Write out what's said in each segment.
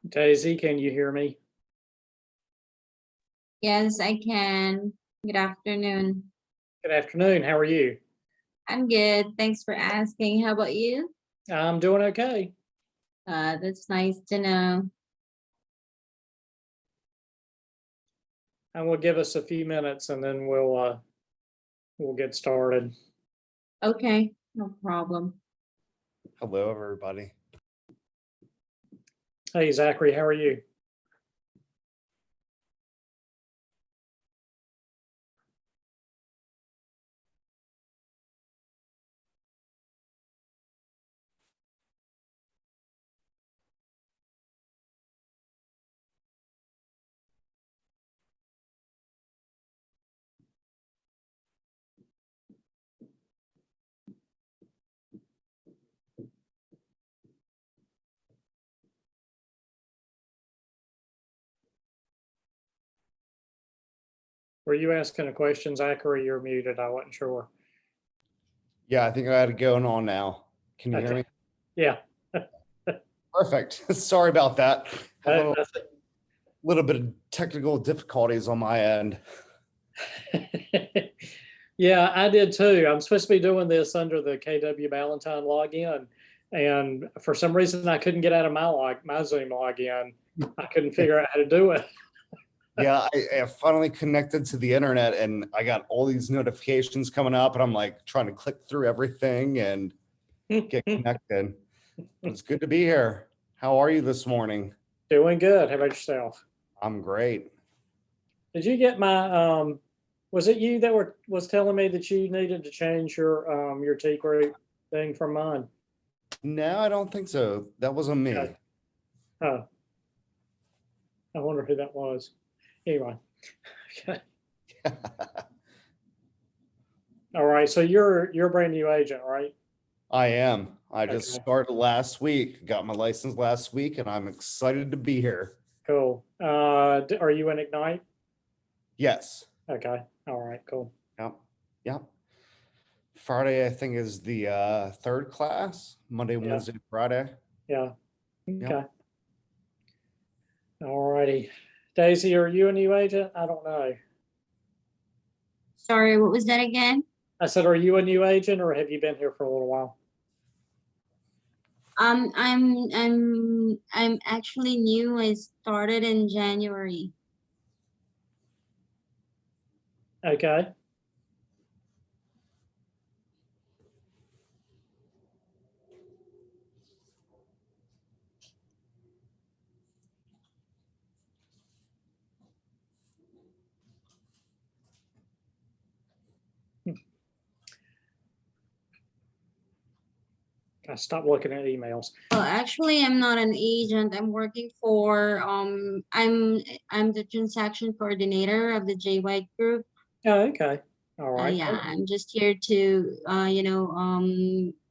Daisy, can you hear me? Yes, I can. Good afternoon. Good afternoon. How are you? I'm good. Thanks for asking. How about you? I'm doing okay. That's nice to know. And we'll give us a few minutes and then we'll get started. Okay, no problem. Hello, everybody. Hey, Zachary, how are you? Were you asking a question, Zachary? You're muted. I wasn't sure. Yeah, I think I got it going on now. Can you hear Okay. me? Yeah. Perfect. Sorry about that. A That's little bit of technical difficulties on my end. it. Yeah, I did too. I'm supposed to be doing this under the KW Valentine login, and for some reason I couldn't get out of my Zoom login. I couldn't figure out how to do it. Yeah, I finally connected to the internet and I got all these notifications coming up and I'm like trying to click through everything and get connected. But it's good to be here. How are you this morning? Doing good. How about yourself? I'm great. Did you get my was it you that was telling me that you needed to change your T group thing from mine? No, I don't think so. That wasn't me. Okay. Oh. I wonder who that was. Anyway. Okay. All right. So you're a brand new agent, right? I am. I just Okay. started last week, got my license last week, and I'm excited to be here. Cool. Are you in Ignite? Yes. Okay. All right. Cool. Yep. Yep. Friday, I think, is the third class. Monday, Yeah. Wednesday, Friday. Yeah. Okay. Yep. All righty. Daisy, are you a new agent? I don't know. Sorry, what was that again? I said, are you a new agent or have you been here for a little while? I'm actually new. I started in January. Okay. I stopped looking at emails. Well, actually, I'm not an agent. I'm working for I'm the transaction coordinator of the J White Group. Oh, okay. All right. Yeah, I'm just here to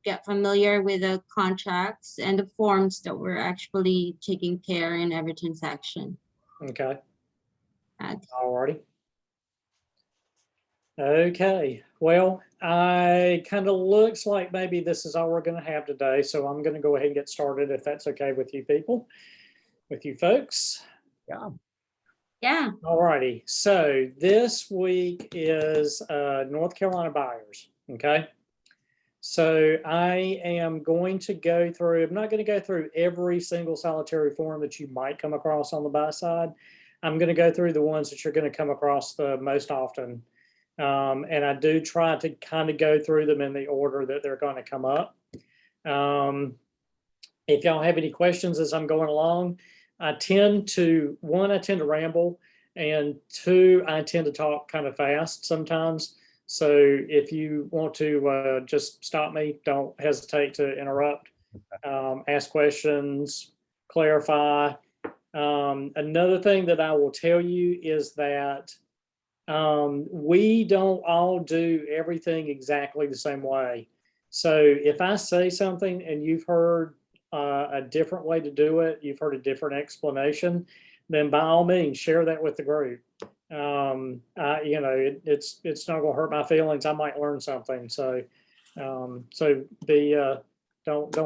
get familiar with the contracts and the forms that we're actually taking care in every transaction. Okay. Okay. All righty. Okay. Well, I kind of looks like maybe this is all we're going to have today. So I'm going to go ahead and get started if that's okay with you people, with you folks. Yeah. Yeah. All righty. So this week is North Carolina buyers. Okay. So I am going to go through, I'm not going to go through every single solitary form that you might come across on the buy side. I'm going to go through the ones that you're going to come across the most often. And I do try to kind of go through them in the order that they're going to come up. If y'all have any questions as I'm going along, I tend to ramble, and two, I tend to talk kind of fast sometimes. So if you want to just stop me, don't hesitate to interrupt, ask questions, clarify. Another thing that I will tell you is that we don't all do everything exactly the same way. So if I say something and you've heard a different way to do it, you've heard a different explanation, then by all means share that with the group. It's not gonna hurt my feelings. I might learn something. So don't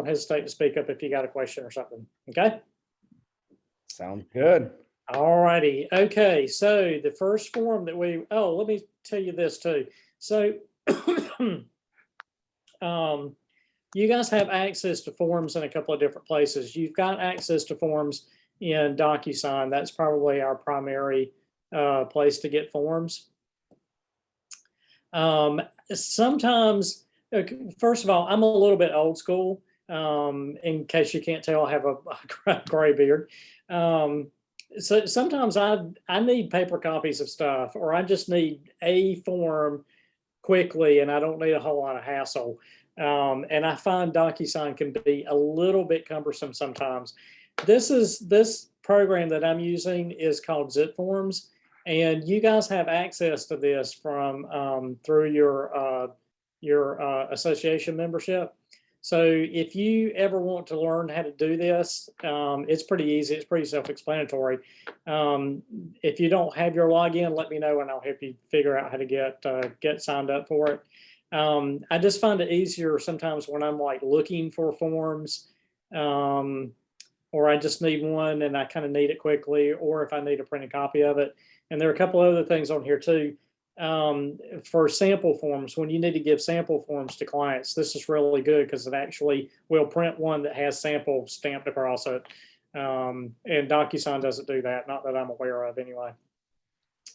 hesitate to speak up if you got a question or something. Okay. Sounds good. All righty. Okay. So the first form that let me tell you this too. So you guys have access to forms in a couple of different places. You've got access to forms in DocuSign. That's probably our primary place to get forms. Sometimes, first of all, I'm a little bit old school. In case you can't tell, I have a gray beard. So sometimes I need paper copies of stuff, or I just need a form quickly, and I don't need a whole lot of hassle. And I find DocuSign can be a little bit cumbersome sometimes. This program that I'm using is called Zip Forms, and you guys have access to this from through your association membership. So if you ever want to learn how to do this, it's pretty easy. It's pretty self-explanatory. If you don't have your login, let me know and I'll help you figure out how to get signed up for it. I just find it easier sometimes when I'm like looking for forms, or I just need one and I kind of need it quickly, or if I need a printed copy of it. And there are a couple other things on here too. For sample forms, when you need to give sample forms to clients, this is really good because it actually will print one that has sample stamped across it. And DocuSign doesn't do that, not that I'm aware of anyway.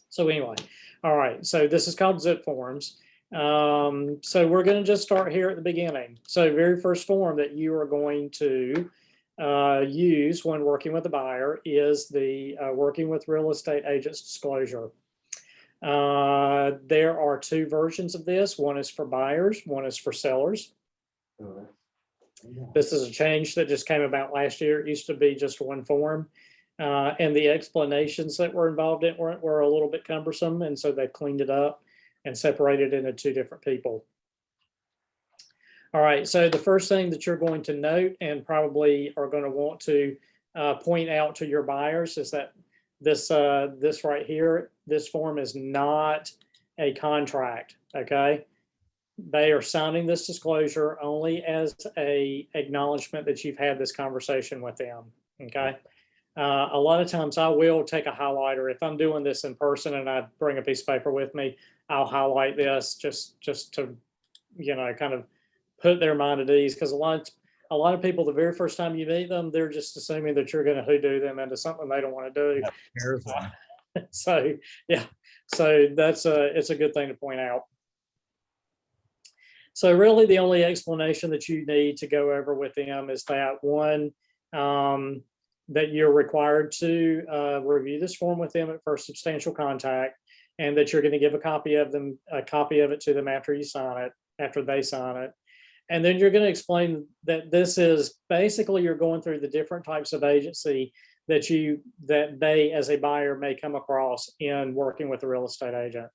So anyway, all right, so this is called Zip Forms. So we're going to just start here at the beginning. So very first form that you are going to use when working with a buyer is the working with real estate agents disclosure. There are two versions of this. One is for buyers, one is for sellers. This is a change that just came about last year. It used to be just one form. And the explanations that were involved in it were a little bit cumbersome. And so they cleaned it up and separated into two different people. All right, so the first thing that you're going to note and probably are going to want to point out to your buyers is that this right here, this form is not a contract, okay? They are signing this disclosure only as a acknowledgement that you've had this conversation with them, okay? A lot of times I will take a highlighter. If I'm doing this in person and I bring a piece of paper with me, I'll highlight this just to, kind of put their mind at ease, because a lot of people, the very first time you meet them, they're just assuming that you're going to hoodoo them into something they don't want to do. So yeah, so it's a good thing to point out. So really the only explanation that you need to go over with them is that one, that you're required to review this form with them at first substantial contact, and that you're going to give a copy of it to them after you sign it, after they sign it. And then you're going to explain that this is basically you're going through the different types of agency that they as a buyer may come across in working with a real estate agent.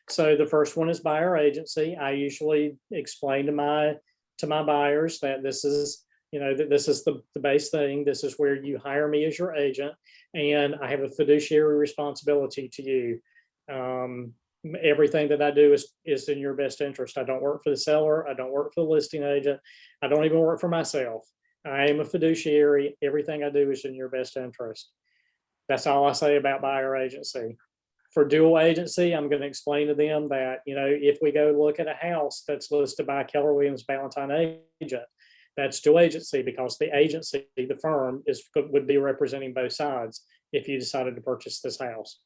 So the first one is buyer agency. I usually explain to my buyers that this is, that this is the base thing. This is where you hire me as your agent, and I have a fiduciary responsibility to you. everything that I do is in your best interest. I don't work for the seller. I don't work for the listing agent. I don't even work for myself. I am a fiduciary. Everything I do is in your best interest. That's all I say about buyer agency. For dual agency, I'm going to explain to them that, if we go look at a house that's listed by a Keller Williams Valentine agent, that's dual agency because the agency, the firm, would be representing both sides if you decided to purchase this house.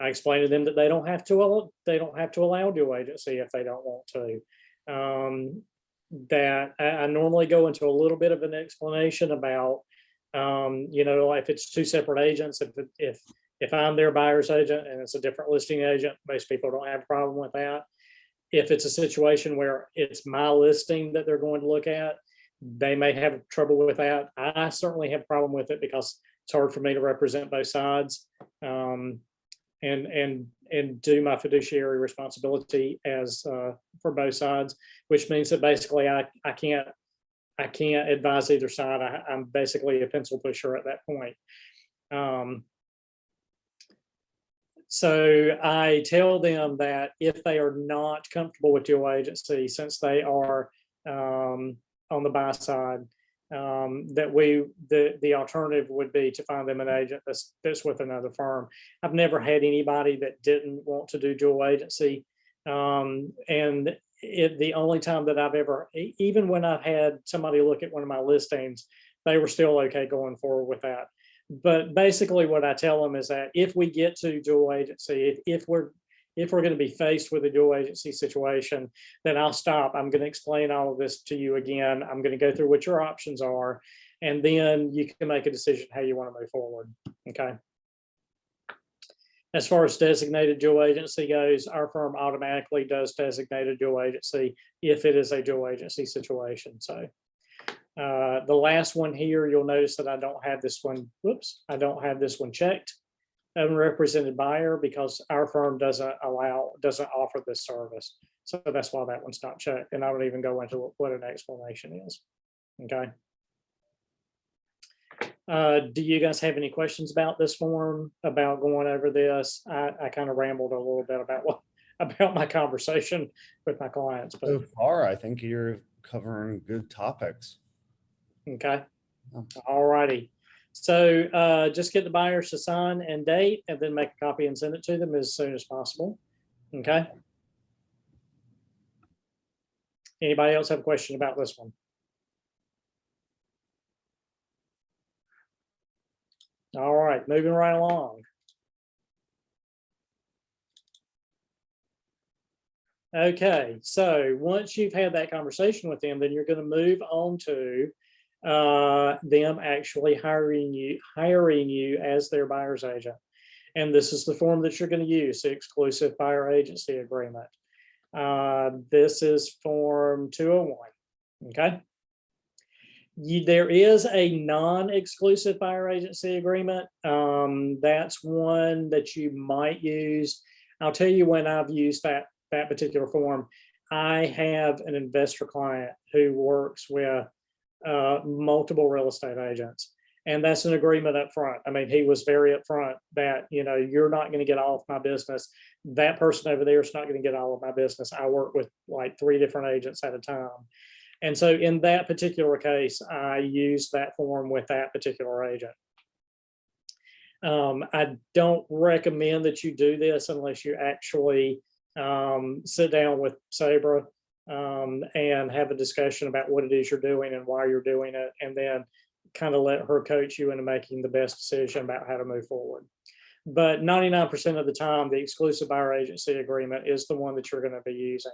I explained to them that they don't have to allow dual agency if they don't want to. That I normally go into a little bit of an explanation about, if it's two separate agents, if I'm their buyer's agent and it's a different listing agent, most people don't have a problem with that. If it's a situation where it's my listing that they're going to look at, they may have trouble with that. I certainly have a problem with it because it's hard for me to represent both sides. And do my fiduciary responsibility as for both sides, which means that basically I can't advise either side. I'm basically a pencil pusher at that point. So I tell them that if they are not comfortable with dual agency, since they are on the buy side, that the alternative would be to find them an agent that's with another firm. I've never had anybody that didn't want to do dual agency. And the only time that I've ever, even when I've had somebody look at one of my listings, they were still okay going forward with that. But basically what I tell them is that if we get to dual agency, if we're going to be faced with a dual agency situation, then I'll stop. I'm going to explain all of this to you again. I'm going to go through what your options are, and then you can make a decision how you want to move forward. Okay. As far as designated dual agency goes, our firm automatically does designate a dual agency if it is a dual agency situation. So the last one here, you'll notice that I don't have this one. Whoops, I don't have this one checked. Unrepresented buyer, because our firm doesn't offer this service. So that's why that one's not checked. And I don't even go into what an explanation is. Okay. Do you guys have any questions about this form, about going over this? I kind of rambled a little bit about my conversation with my clients. But So far, I think you're covering good topics. okay. All righty. So just get the buyers to sign and date, and then make a copy and send it to them as soon as possible. Okay. Anybody else have a question about this one? All right, moving right along. Okay, so once you've had that conversation with them, then you're going to move on to them actually hiring you as their buyer's agent. And this is the form that you're going to use, the exclusive buyer agency agreement. This is form 201. Okay. There is a non-exclusive buyer agency agreement. That's one that you might use. I'll tell you when I've used that particular form. I have an investor client who works with multiple real estate agents, and that's an agreement up front. I mean, he was very upfront that, you're not going to get all of my business. That person over there is not going to get all of my business. I work with like 3 different agents at a time. And so in that particular case, I use that form with that particular agent. I don't recommend that you do this unless you actually sit down with Sabra and have a discussion about what it is you're doing and why you're doing it, and then kind of let her coach you into making the best decision about how to move forward. But 99% of the time, the exclusive buyer agency agreement is the one that you're going to be using.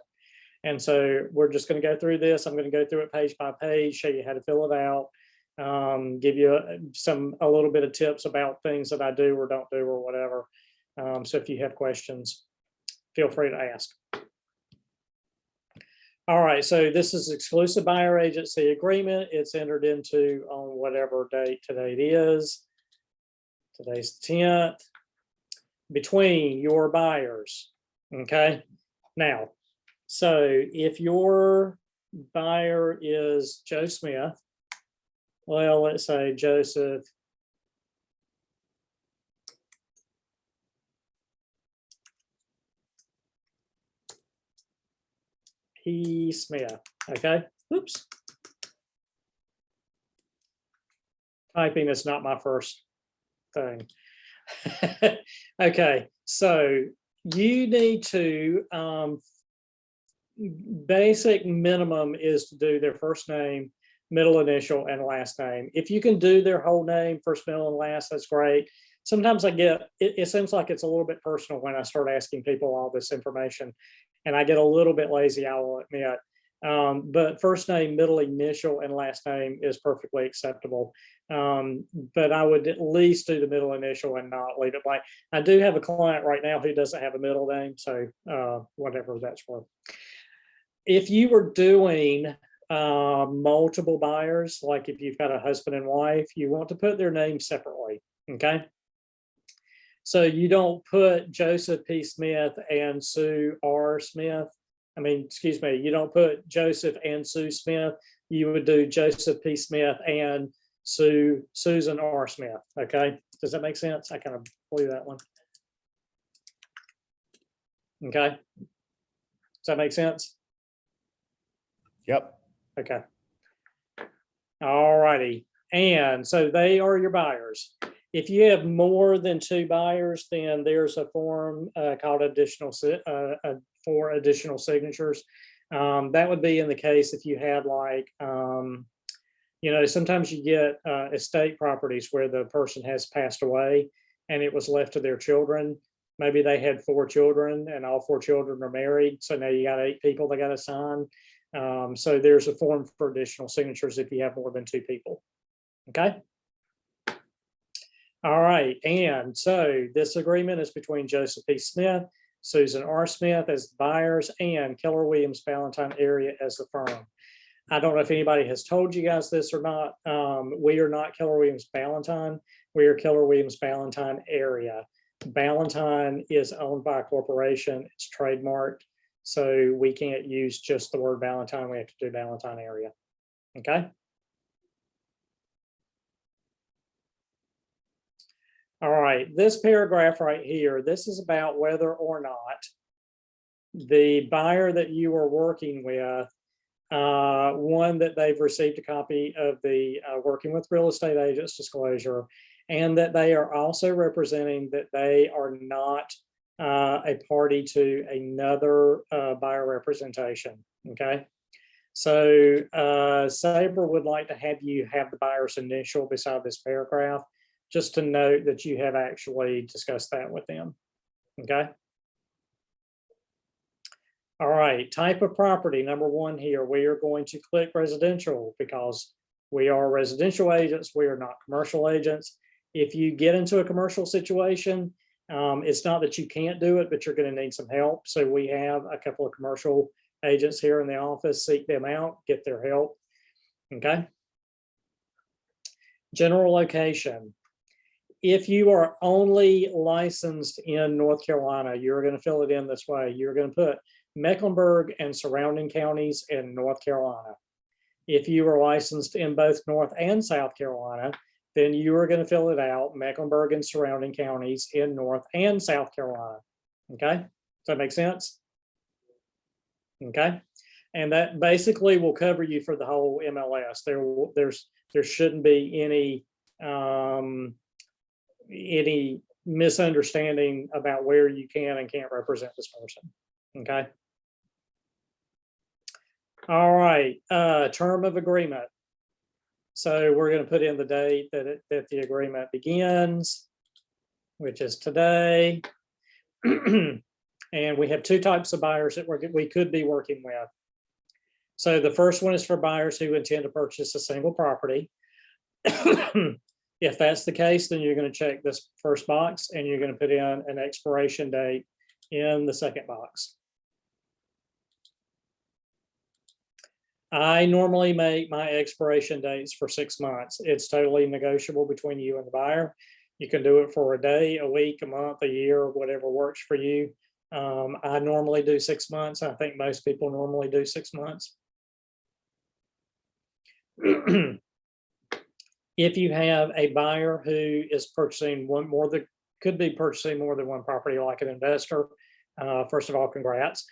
And so we're just going to go through this. I'm going to go through it page by page, show you how to fill it out, give you a little bit of tips about things that I do or don't do or whatever. So if you have questions, feel free to ask. All right, so this is exclusive buyer agency agreement. It's entered into on whatever date today it is. Today's the 10th. Between your buyers. Okay. Now, so if your buyer is Joe Smith, well, let's say Joseph P. Smith. Okay. Oops. Typing is not my first thing. Okay, so you need to, basic minimum is to do their first name, middle initial, and last name. If you can do their whole name, first, middle, and last, that's great. Sometimes I get, it seems like it's a little bit personal when I start asking people all this information, and I get a little bit lazy, I will admit. But first name, middle initial, and last name is perfectly acceptable. But I would at least do the middle initial and not leave it blank. I do have a client right now who doesn't have a middle name, so whatever that's worth. If you were doing multiple buyers, like if you've got a husband and wife, you want to put their names separately, okay? So you don't put Joseph P. Smith and Sue R. Smith. I mean, excuse me, you don't put Joseph and Sue Smith. You would do Joseph P. Smith and Susan R. Smith, okay? Does that make sense? I kind of blew that one. Okay. Does that make sense? Yep. Okay. All righty. And so they are your buyers. If you have more than 2 buyers, then there's a form called for additional signatures. That would be in the case if you had like, you know, sometimes you get estate properties where the person has passed away and it was left to their children. Maybe they had 4 children and all 4 children are married. So now you got 8 people they got to sign. So there's a form for additional signatures if you have more than 2 people. Okay. All right. And so this agreement is between Joseph P. Smith, Susan R. Smith as the buyers, and Keller Williams Ballantyne area as the firm. I don't know if anybody has told you guys this or not. We are not Keller Williams Ballantyne. We are Keller Williams Ballantyne area. Ballantyne is owned by a corporation. It's trademarked. So we can't use just the word Ballantyne. We have to do Ballantyne area. Okay. All right. This paragraph right here, this is about whether or not the buyer that you are working with, one, that they've received a copy of the working with real estate agents disclosure, and that they are also representing that they are not a party to another buyer representation. Okay. So Sabre would like to have you have the buyer's initial beside this paragraph, just to note that you have actually discussed that with them. Okay. All right, type of property, number 1 here, we are going to click residential because we are residential agents, we are not commercial agents. If you get into a commercial situation, it's not that you can't do it, but you're going to need some help. So we have a couple of commercial agents here in the office, seek them out, get their help. Okay. General location. If you are only licensed in North Carolina, you're going to fill it in this way. You're going to put Mecklenburg and surrounding counties in North Carolina. If you are licensed in both North and South Carolina, then you are going to fill it out, Mecklenburg and surrounding counties in North and South Carolina. Okay, does that make sense? Okay, and that basically will cover you for the whole MLS. There shouldn't be any misunderstanding about where you can and can't represent this person. Okay. All right, term of agreement. So we're going to put in the date that the agreement begins, which is today. And we have 2 types of buyers that we could be working with. So the first one is for buyers who intend to purchase a single property. If that's the case, then you're going to check this first box and you're going to put in an expiration date in the second box. I normally make my expiration dates for 6 months. It's totally negotiable between you and the buyer. You can do it for a day, a week, a month, a year, whatever works for you. I normally do 6 months. I think most people normally do 6 months. If you have a buyer who is purchasing could be purchasing more than one property like an investor, first of all, congrats.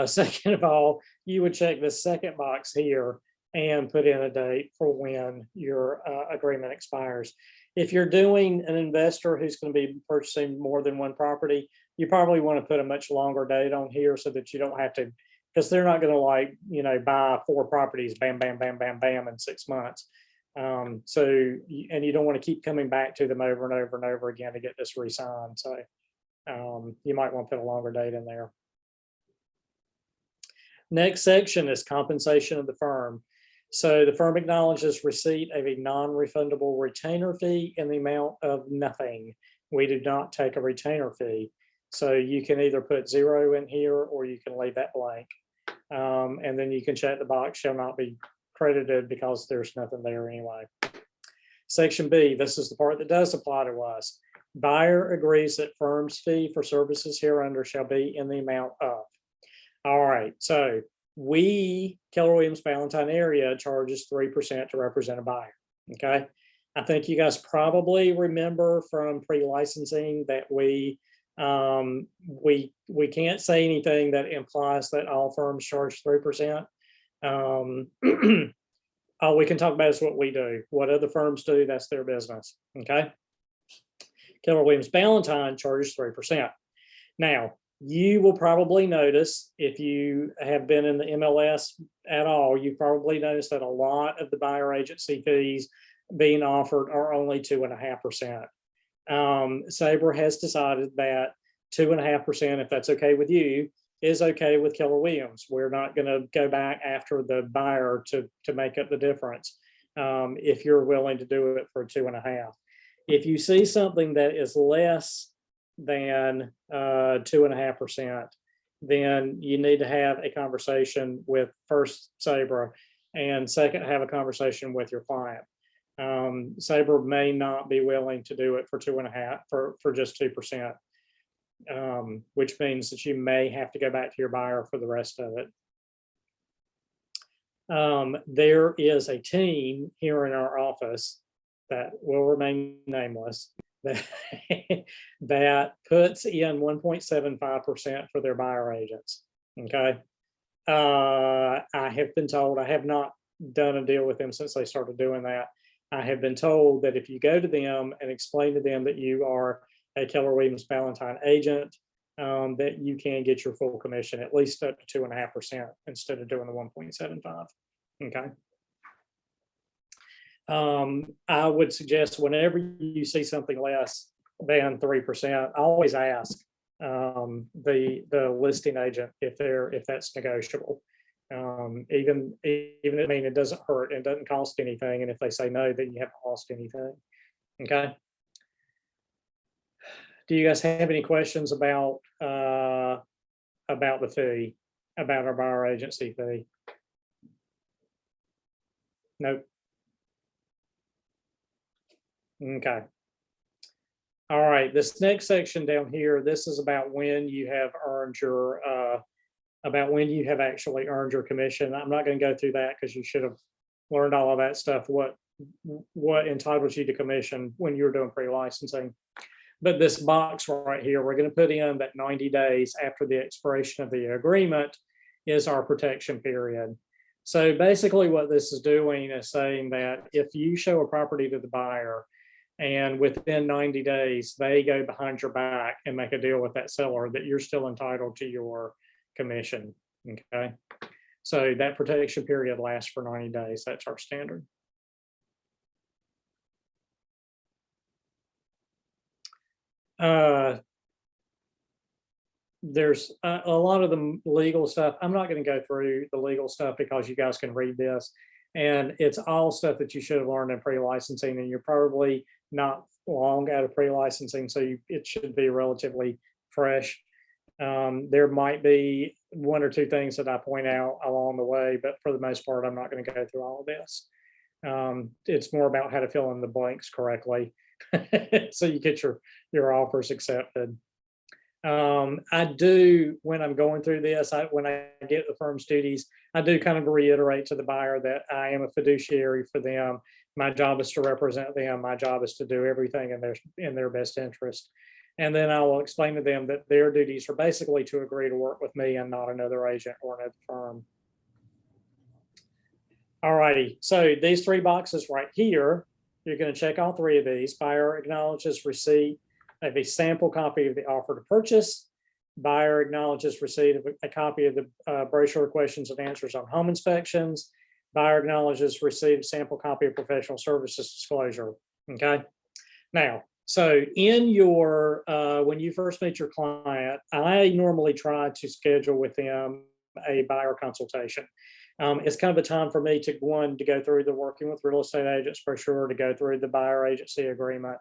Second of all, you would check the second box here and put in a date for when your agreement expires. If you're doing an investor who's going to be purchasing more than one property, you probably want to put a much longer date on here so that you don't have to, because they're not going to, like, you know, buy 4 properties, bam, bam, bam, bam, bam, in 6 months. And you don't want to keep coming back to them over and over and over again to get this re-signed. So you might want to put a longer date in there. Next section is compensation of the firm. So the firm acknowledges receipt of a non-refundable retainer fee in the amount of nothing. We do not take a retainer fee. So you can either put 0 in here or you can leave that blank. And then you can check the box shall not be credited because there's nothing there anyway. Section B, this is the part that does apply to us. Buyer agrees that firm's fee for services hereunder shall be in the amount of. All right, so we, Keller Williams Ballantyne area, charges 3% to represent a buyer. Okay, I think you guys probably remember from pre-licensing that we can't say anything that implies that all firms charge 3%. All we can talk about is what we do. What other firms do, that's their business. Okay, Keller Williams Ballantyne charges 3%. Now, you will probably notice, if you have been in the MLS at all, you probably noticed that a lot of the buyer agency fees being offered are only 2.5%. Sabre has decided that 2.5%, if that's okay with you, is okay with Keller Williams. We're not going to go back after the buyer to make up the difference if you're willing to do it for 2.5. If you see something that is less than 2.5%, then you need to have a conversation with first Sabre, and second, have a conversation with your client. Sabre may not be willing to do it for 2.5 for just 2%, which means that you may have to go back to your buyer for the rest of it. There is a team here in our office that will remain nameless that puts in 1.75% for their buyer agents. Okay. I have been told, I have not done a deal with them since they started doing that. I have been told that if you go to them and explain to them that you are a Keller Williams Ballantyne agent, that you can get your full commission, at least up to 2.5% instead of doing the 1.75. Okay. I would suggest whenever you see something less than 3%, always ask the listing agent if that's negotiable. Even I mean, it doesn't hurt, it doesn't cost anything, and if they say no, then you haven't lost anything. Okay. Do you guys have any questions about the fee, about our buyer agency fee? Nope. Okay. All right, this next section down here, this is about when you have earned your, actually earned your commission. I'm not going to go through that because you should have learned all of that stuff, what entitles you to commission when you're doing pre-licensing. But this box right here, we're going to put in that 90 days after the expiration of the agreement is our protection period. So basically what this is doing is saying that if you show a property to the buyer and within 90 days, they go behind your back and make a deal with that seller, that you're still entitled to your commission. Okay. So that protection period lasts for 90 days. That's our standard. There's a lot of the legal stuff. I'm not going to go through the legal stuff because you guys can read this, and it's all stuff that you should have learned in pre-licensing, and you're probably not long out of pre-licensing, so it should be relatively fresh. There might be 1 or 2 things that I point out along the way, but for the most part, I'm not going to go through all of this. It's more about how to fill in the blanks correctly so you get your offers accepted. I do, when I'm going through this, when I get the firm's duties, I do kind of reiterate to the buyer that I am a fiduciary for them. My job is to represent them. My job is to do everything in their best interest. And then I will explain to them that their duties are basically to agree to work with me and not another agent or another firm. All righty, so these three boxes right here, you're going to check all three of these. Buyer acknowledges receipt of a sample copy of the offer to purchase. Buyer acknowledges receipt of a copy of the brochure questions and answers on home inspections. Buyer acknowledges receipt of sample copy of professional services disclosure. Okay. Now, so in your, when you first meet your client, I normally try to schedule with them a buyer consultation. It's kind of a time for me to go through the working with real estate agents brochure, to go through the buyer agency agreement.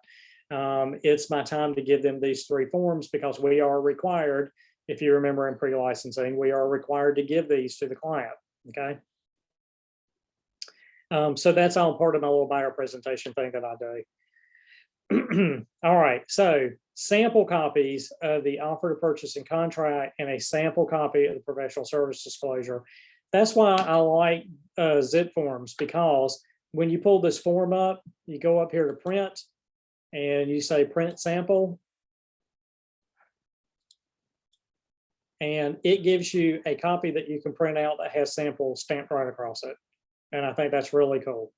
It's my time to give them these three forms because we are required, if you remember in pre-licensing, we are required to give these to the client. Okay. So that's all part of my little buyer presentation thing that I do. All right, so sample copies of the offer to purchase and contract and a sample copy of the professional service disclosure. That's why I like zip forms, because when you pull this form up, you go up here to print and you say print sample. And it gives you a copy that you can print out that has sample stamped right across it. And I think that's really cool.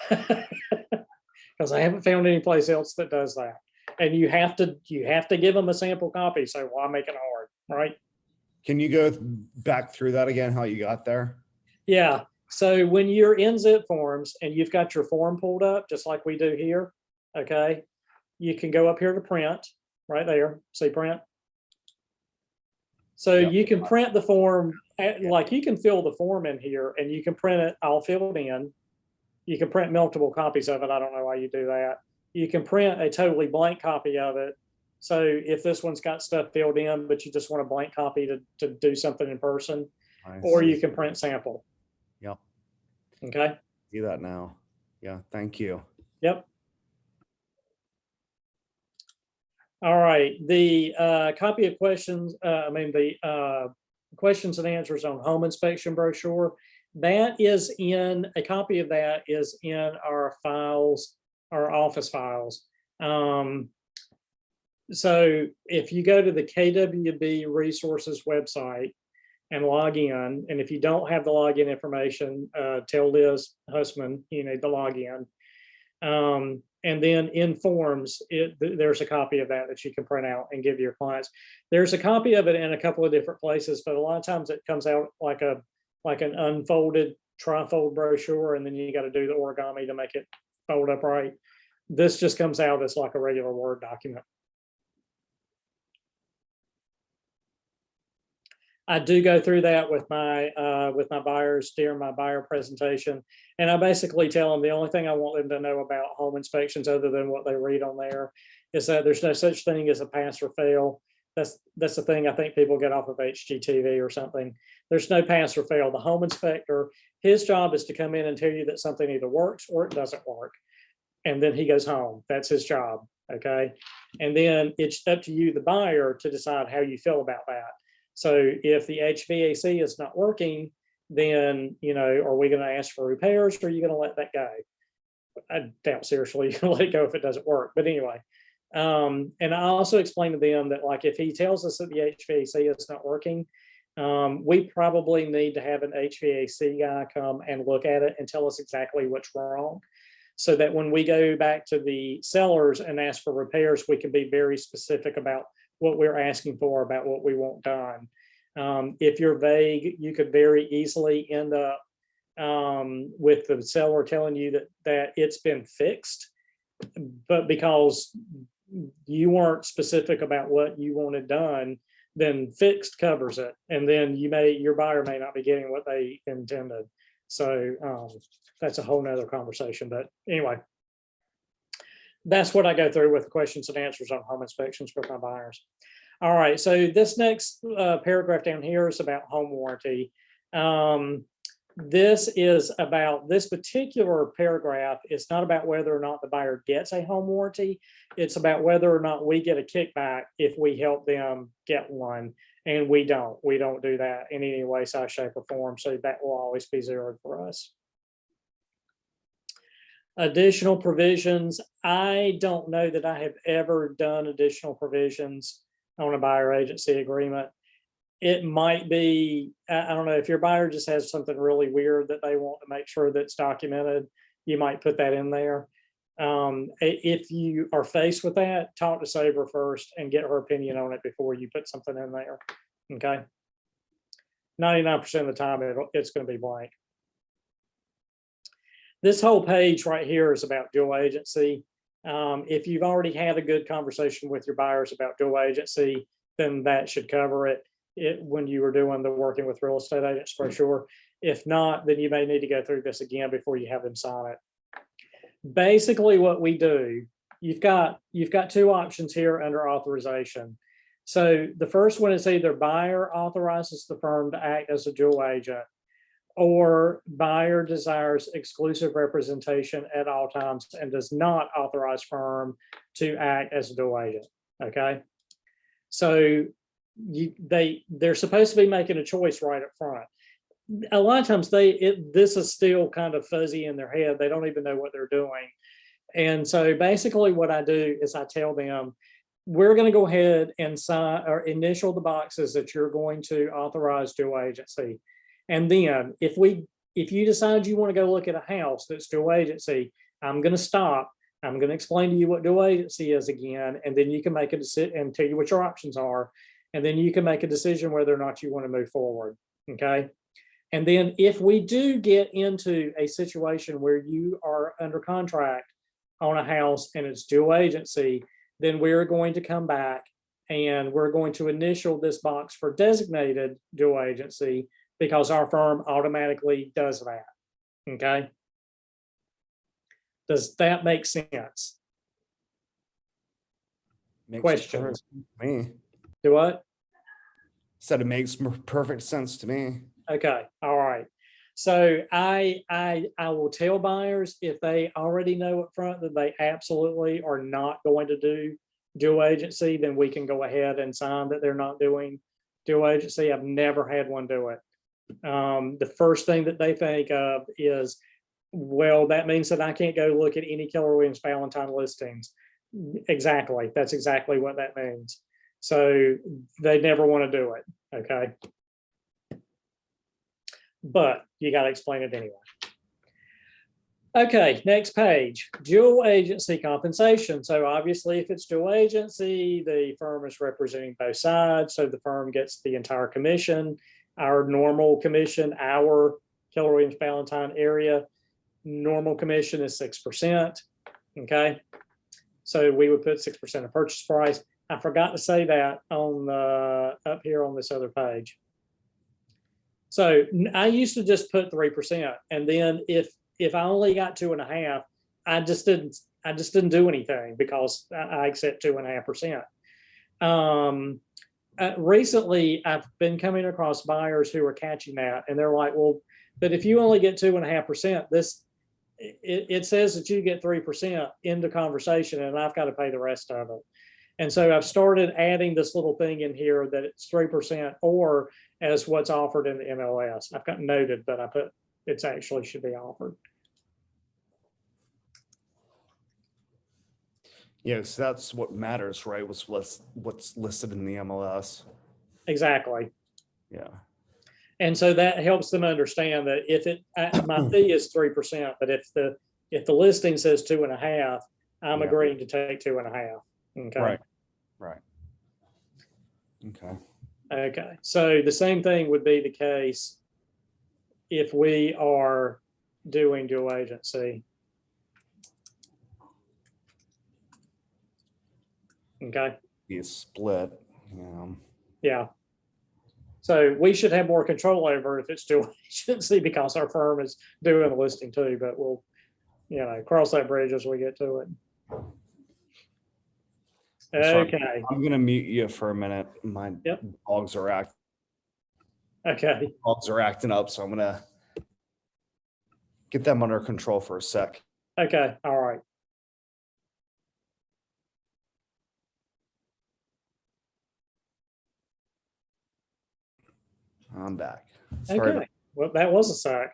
Because I haven't found any place else that does that. And you have to give them a sample copy. So why make it hard, right? Can you go back through that again, how you got there? Yeah. So when you're in zip forms and you've got your form pulled up, just like we do here, okay, you can go up here to print right there. See print. So Yep. you can print the form, like you can fill the form in here and you can print it all filled in. You can print multiple copies of it. I don't know why you do that. You can print a totally blank copy of it. So if this one's got stuff filled in, but you just want a blank copy to do something in person, or you can print sample. Yep. Okay. See that now. Yeah. Thank you. Yep. All right. The copy of questions, the questions and answers on home inspection brochure, that is in, a copy of that is in our files, our office files. So if you go to the KWB resources website and log in, and if you don't have the login information, tell Liz Hussman you need to log in. And then in forms, there's a copy of that you can print out and give your clients. There's a copy of it in a couple of different places, but a lot of times it comes out like an unfolded trifold brochure, and then you got to do the origami to make it fold up right. This just comes out as like a regular Word document. I do go through that with my buyers during my buyer presentation, and I basically tell them the only thing I want them to know about home inspections, other than what they read on there, is that there's no such thing as a pass or fail. That's the thing I think people get off of HGTV or something. There's no pass or fail. The home inspector, his job is to come in and tell you that something either works or it doesn't work, and then he goes home. That's his job. Okay, and then it's up to you, the buyer, to decide how you feel about that. So if the HVAC is not working, then, are we going to ask for repairs, or are you going to let that go? I doubt seriously you're going to let it go if it doesn't work. But anyway, and I also explain to them that, like, if he tells us that the HVAC is not working, we probably need to have an HVAC guy come and look at it and tell us exactly what's wrong, so that when we go back to the sellers and ask for repairs, we can be very specific about what we're asking for, about what we want done. If you're vague, you could very easily end up with the seller telling you that it's been fixed, but because you weren't specific about what you wanted done, then fixed covers it, and then your buyer may not be getting what they intended. So that's a whole nother conversation. But anyway, that's what I go through with questions and answers on home inspections with my buyers. All right, so this next paragraph down here is about home warranty. This is about, this particular paragraph is not about whether or not the buyer gets a home warranty. It's about whether or not we get a kickback if we help them get one. And we don't do that in any way, size, shape, or form. So that will always be zeroed for us. Additional provisions. I don't know that I have ever done additional provisions on a buyer agency agreement. It might be, I don't know, if your buyer just has something really weird that they want to make sure that's documented, you might put that in there. If you are faced with that, talk to Sabre first and get her opinion on it before you put something in there. Okay. 99% of the time, it's going to be blank. This whole page right here is about dual agency. If you've already had a good conversation with your buyers about dual agency, then that should cover it when you were doing the working with real estate agents brochure. If not, then you may need to go through this again before you have them sign it. Basically, what we do, you've got two options here under authorization. So the first one is either buyer authorizes the firm to act as a dual agent, or buyer desires exclusive representation at all times and does not authorize firm to act as a dual agent. Okay. So they're supposed to be making a choice right up front. A lot of times this is still kind of fuzzy in their head. They don't even know what they're doing. And so basically what I do is I tell them, we're going to go ahead and sign or initial the boxes that you're going to authorize dual agency. And then if you decide you want to go look at a house that's dual agency, I'm going to stop. I'm going to explain to you what dual agency is again, and then you can make a decision and tell you what your options are. And then you can make a decision whether or not you want to move forward. Okay. And then if we do get into a situation where you are under contract on a house and it's dual agency, then we're going to come back and we're going to initial this box for designated dual agency because our firm automatically does that. Okay. Does that make sense? Makes Questions? perfect sense to me. Do what? Said it makes perfect sense to me. Okay, all right. So I will tell buyers if they already know up front that they absolutely are not going to do dual agency, then we can go ahead and sign that they're not doing dual agency. I've never had one do it. The first thing that they think of is, well, that means that I can't go look at any Keller Williams Valentine listings. Exactly. That's exactly what that means. So they never want to do it. Okay. But you got to explain it anyway. Okay, next page, dual agency compensation. So obviously if it's dual agency, the firm is representing both sides. So the firm gets the entire commission. Our normal commission, our Keller Williams Valentine area, normal commission is 6%. Okay. So we would put 6% of purchase price. I forgot to say that on the up here on this other page. So I used to just put 3, and then if I only got 2.5, I just didn't do anything because I accept 2.5%. Recently, I've been coming across buyers who are catching that, and they're like, "Well, but if you only get 2.5%, it says that you get 3% in the conversation, and I've got to pay the rest of it." And so I've started adding this little thing in here that it's 3% or as what's offered in the MLS. I've got noted, but I put it's actually should be offered. Yes, that's what matters, right? What's listed in the MLS. Exactly. Yeah. And so that helps them understand that if my fee is 3%, but if the listing says 2.5, I'm agreeing to take 2.5. Okay. Right. Right. Okay. Okay. So the same thing would be the case if we are doing dual agency. Okay. Be a split. Yeah. So we should have more control over if it's dual agency because our firm is doing the listing too, but we'll, cross that bridge as we get to it. Okay. I'm going to mute you for a minute. My dogs are acting. Okay. Dogs are acting up, so I'm going to get them under control for a sec. Okay. All right. I'm back. Sorry. Okay. Well, that was a sec.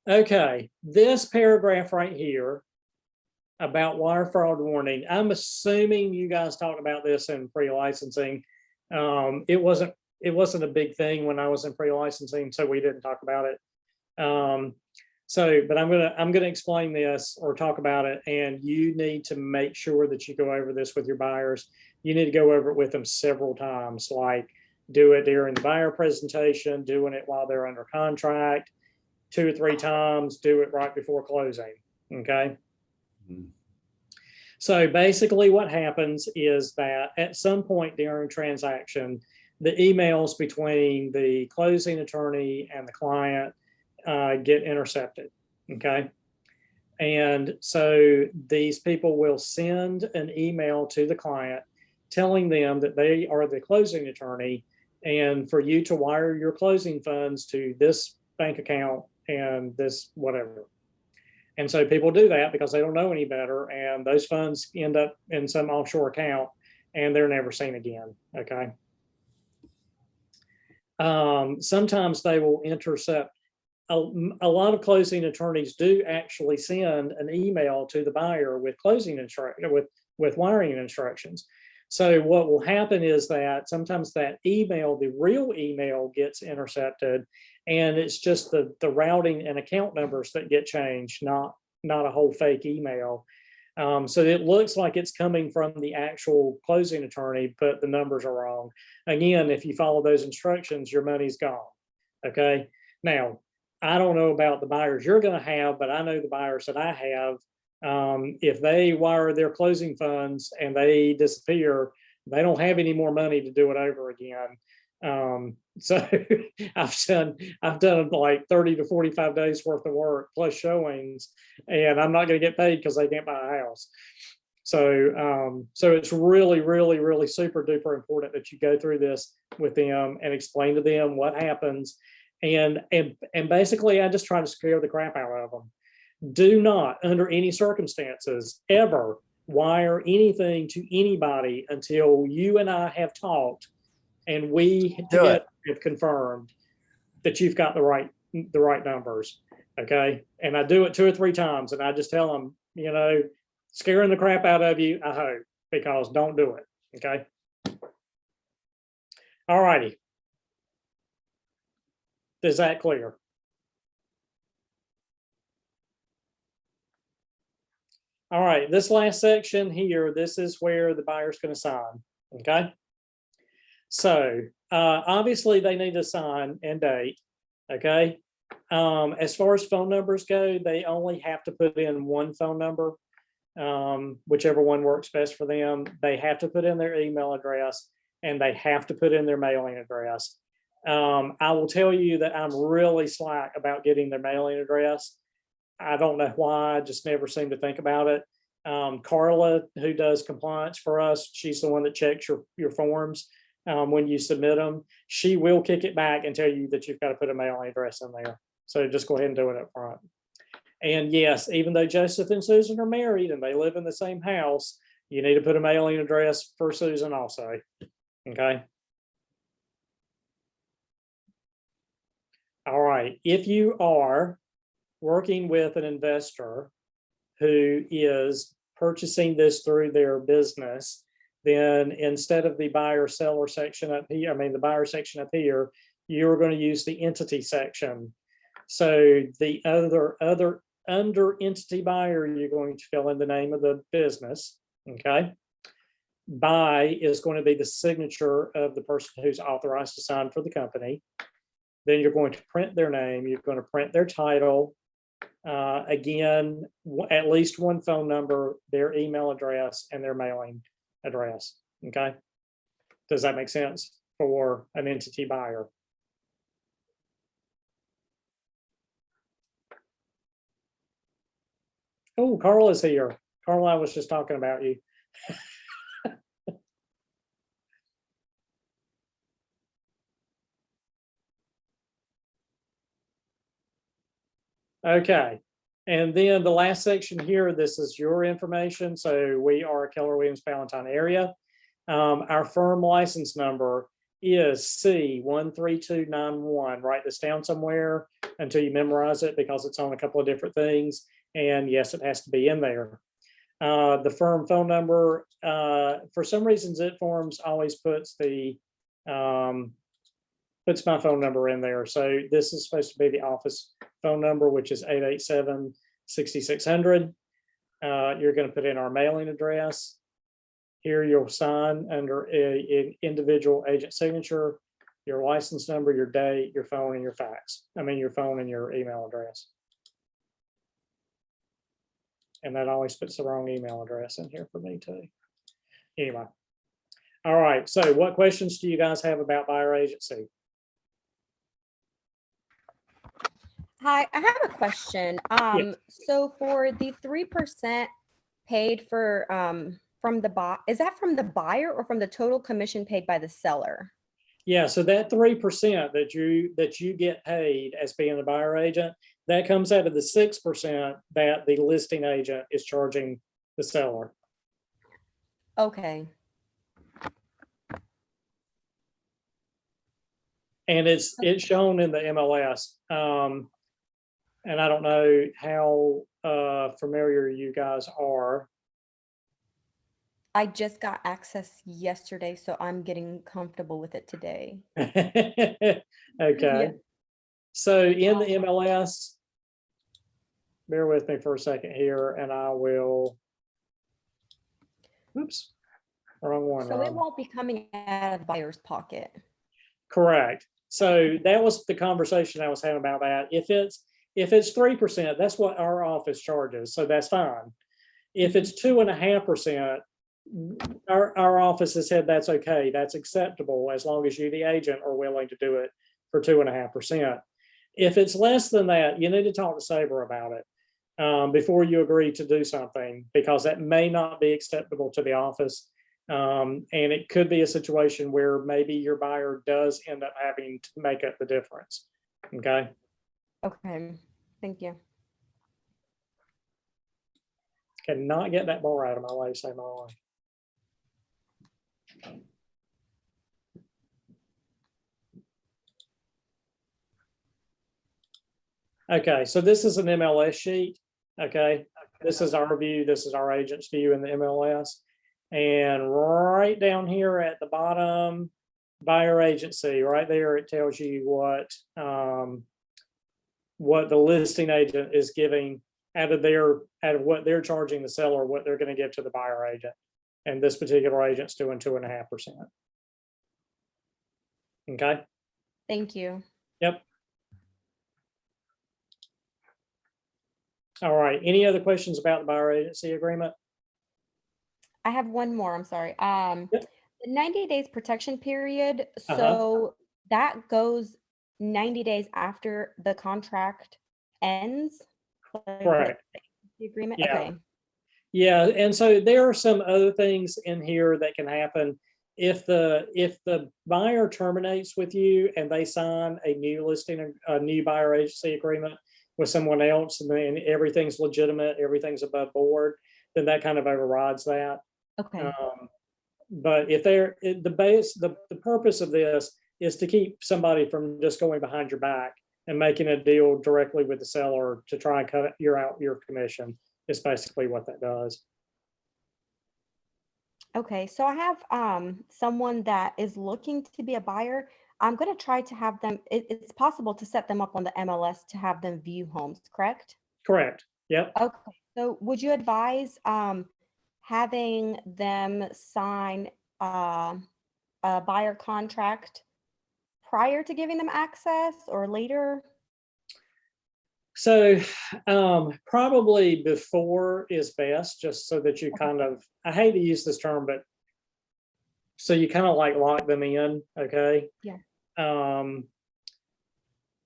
Okay, this paragraph right here about wire fraud warning, I'm assuming you guys talked about this in pre-licensing. It wasn't a big thing when I was in pre-licensing, so we didn't talk about it. But I'm gonna explain this or talk about it, and you need to make sure that you go over this with your buyers. You need to go over it with them several times, like do it during the buyer presentation, doing it while they're under contract, 2 or 3 times, do it right before closing. Okay. Mhm. So basically what happens is that at some point during transaction, the emails between the closing attorney and the client get intercepted. Okay. And so these people will send an email to the client telling them that they are the closing attorney and for you to wire your closing funds to this bank account and this whatever. And so people do that because they don't know any better, and those funds end up in some offshore account and they're never seen again. Okay. Sometimes they will intercept. A lot of closing attorneys do actually send an email to the buyer with closing instruction with wiring instructions. So what will happen is that sometimes that email, the real email, gets intercepted, and it's just the routing and account numbers that get changed, not a whole fake email. So it looks like it's coming from the actual closing attorney, but the numbers are wrong. Again, if you follow those instructions, your money's gone. Okay. Now, I don't know about the buyers you're going to have, but I know the buyers that I have. If they wire their closing funds and they disappear, they don't have any more money to do it over again. So I've done like 30 to 45 days worth of work plus showings, and I'm not going to get paid because they can't buy a house. So it's really, really, really super duper important that you go through this with them and explain to them what happens. And basically, I just try to scare the crap out of them. Do not, under any circumstances, ever wire anything to anybody until you and I have talked and we together have confirmed that you've got the right numbers. Okay. And I do it 2 or 3 times, and I just tell them, scaring the crap out of you, I hope, because don't do it. Okay. All righty. Is that clear? All right, this last section here, this is where the buyer's going to sign. Okay. So obviously they need to sign and date. Okay. As far as phone numbers go, they only have to put in one phone number, whichever one works best for them. They have to put in their email address, and they have to put in their mailing address. I will tell you that I'm really slack about getting their mailing address. I don't know why, I just never seem to think about it. Carla, who does compliance for us, she's the one that checks your forms when you submit them. She will kick it back and tell you that you've got to put a mailing address in there. So just go ahead and do it up front. And yes, even though Joseph and Susan are married and they live in the same house, you need to put a mailing address for Susan also. Okay. All right. If you are working with an investor who is purchasing this through their business, then instead of the buyer seller section up here, the buyer section up here, you're going to use the entity section. So the other under entity buyer, you're going to fill in the name of the business. Okay. By is going to be the signature of the person who's authorized to sign for the company. Then you're going to print their name. You're going to print their title. Again, at least one phone number, their email address, and their mailing address. Okay. Does that make sense for an entity buyer? Oh, Carla's here. Carla, I was just talking about you. Okay. And then the last section here, this is your information. So we are Keller Williams Palatine area. Our firm license number is C13291. Write this down somewhere until you memorize it because it's on a couple of different things. And yes, it has to be in there. The firm phone number, for some reason, Zip Forms always puts the puts my phone number in there. So this is supposed to be the office phone number, which is 887-6600. You're going to put in our mailing address. Here you'll sign under an individual agent signature, your license number, your date, your phone, and your fax. I mean, your phone and your email address. And that always puts the wrong email address in here for me too. Anyway. All right. So what questions do you guys have about buyer agency? Hi, I have a question. So for the 3% paid for from the buy, is that from the buyer or from the total commission paid by the seller? Yeah, so that 3% that you get paid as being a buyer agent, that comes out of the 6% that the listing agent is charging the seller. Okay. And it's shown in the MLS. And I don't know how familiar you guys are. I just got access yesterday, so I'm getting comfortable with it today. Okay. Yeah. So in the MLS, bear with me for a second here, and I will. Oops, wrong one. So it won't be coming out of the buyer's pocket. Correct. So that was the conversation I was having about that. If it's 3%, that's what our office charges, so that's fine. If it's 2.5%, our office has said that's okay, that's acceptable as long as you, the agent, are willing to do it for 2.5%. If it's less than that, you need to talk to Sabre about it before you agree to do something, because that may not be acceptable to the office. And it could be a situation where maybe your buyer does end up having to make up the difference. Okay. Okay, thank you. Cannot get that bar out of my way, say my life. Okay, so this is an MLS sheet. Okay, this is our view. This is our agent's view in the MLS. And right down here at the bottom, buyer agency, right there, it tells you what the listing agent is giving out of what they're charging the seller, what they're going to give to the buyer agent. And this particular agent's doing 2.5%. Okay. Thank you. Yep. All right. Any other questions about the buyer agency agreement? I have one more, I'm sorry. Yep. The 90 days protection period, so that goes 90 days after the contract ends? Correct. The agreement? Yeah. Okay. Yeah, and so there are some other things in here that can happen. If the buyer terminates with you and they sign a new buyer agency agreement with someone else, and then everything's legitimate, everything's above board, then that kind of overrides that. Okay. But if the purpose of this is to keep somebody from just going behind your back and making a deal directly with the seller to try and cut your commission, is basically what that does. Okay, so I have someone that is looking to be a buyer. I'm going to try to have them, it's possible to set them up on the MLS to have them view homes, correct? Correct. Yep. Okay, so would you advise having them sign a buyer contract prior to giving them access or later? So probably before is best, just so that you kind of, I hate to use this term, but so you kind of like lock them in. Okay. Yeah.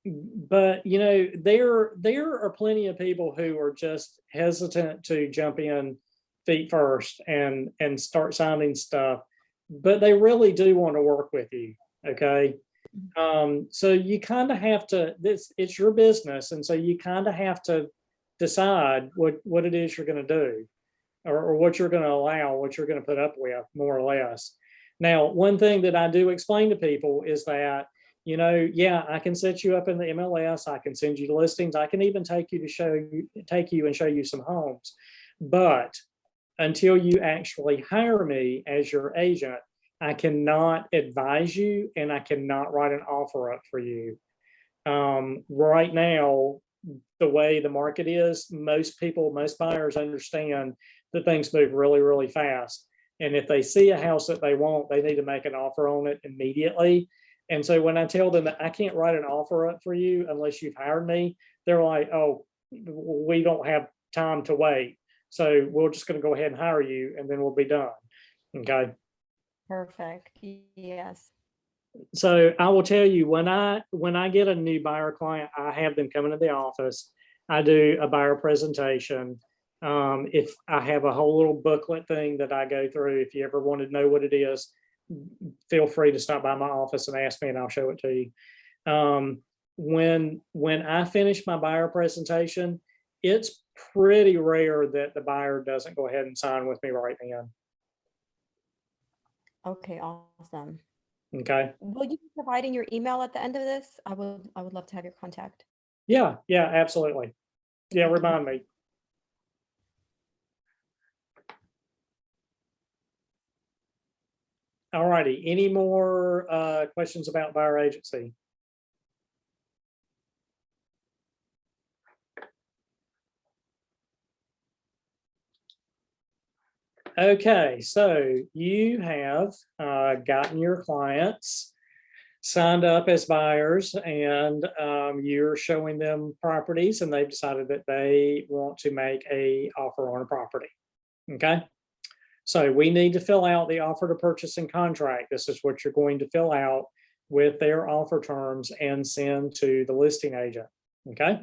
But you know, there are plenty of people who are just hesitant to jump in feet first and start signing stuff, but they really do want to work with you. Okay. So you kind of have to, it's your business. And so you kind of have to decide what it is you're going to do, or what you're going to allow, what you're going to put up with, more or less. Now, one thing that I do explain to people is that, you know, yeah, I can set you up in the MLS. I can send you the listings. I can even take you and show you some homes. But until you actually hire me as your agent, I cannot advise you and I cannot write an offer up for you. Right now, the way the market is, most buyers understand that things move really, really fast. And if they see a house that they want, they need to make an offer on it immediately. And so when I tell them that I can't write an offer up for you unless you've hired me, they're like, oh, we don't have time to wait. So we're just going to go ahead and hire you and then we'll be done. Okay. Perfect. Yes. So I will tell you, when I get a new buyer client, I have them come into the office. I do a buyer presentation. If I have a whole little booklet thing that I go through, if you ever want to know what it is, feel free to stop by my office and ask me and I'll show it to you. When I finish my buyer presentation, it's pretty rare that the buyer doesn't go ahead and sign with me right then. Okay, awesome. Okay. Will you be providing your email at the end of this? I would love to have your contact. Yeah, absolutely. Yeah, remind me. All righty. Any more questions about buyer agency? Okay, so you have gotten your clients signed up as buyers, and you're showing them properties, and they've decided that they want to make an offer on a property. Okay, so we need to fill out the offer to purchase and contract. This is what you're going to fill out with their offer terms and send to the listing agent. Okay.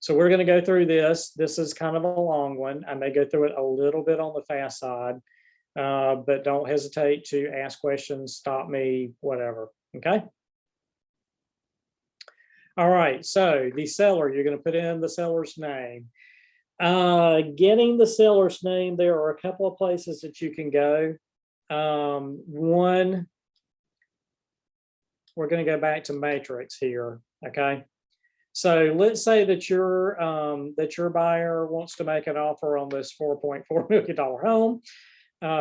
So we're going to go through this. This is kind of a long one. I may go through it a little bit on the fast side, but don't hesitate to ask questions, stop me, whatever. Okay. All right. So the seller, you're going to put in the seller's name. Getting the seller's name, there are a couple of places that you can go. One, we're going to go back to Matrix here. Okay. So let's say that your buyer wants to make an offer on this $4.4 million home.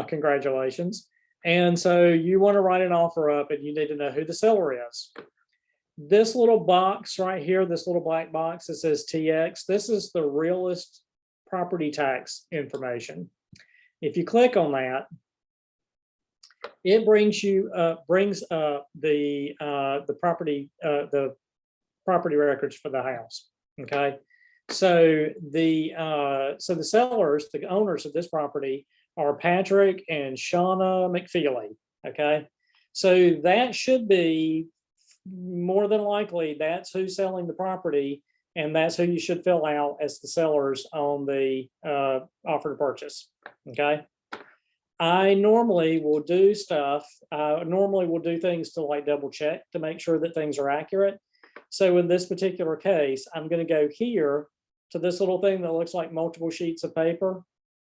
Congratulations. And so you want to write an offer up and you need to know who the seller is. This little box right here, this little black box that says TX, this is the realist property tax information. If you click on that, it brings up the property records for the house. Okay, so the sellers, the owners of this property, are Patrick and Shauna McFeely. Okay, so that should be more than likely that's who's selling the property, and that's who you should fill out as the sellers on the offer to purchase. Okay. I normally will do stuff. Normally will do things to like double check to make sure that things are accurate. So in this particular case, I'm going to go here to this little thing that looks like multiple sheets of paper.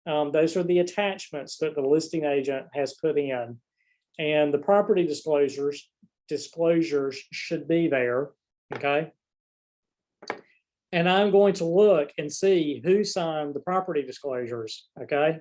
Those are the attachments that the listing agent has put in, and the property disclosures should be there. Okay. And I'm going to look and see who signed the property disclosures. Okay.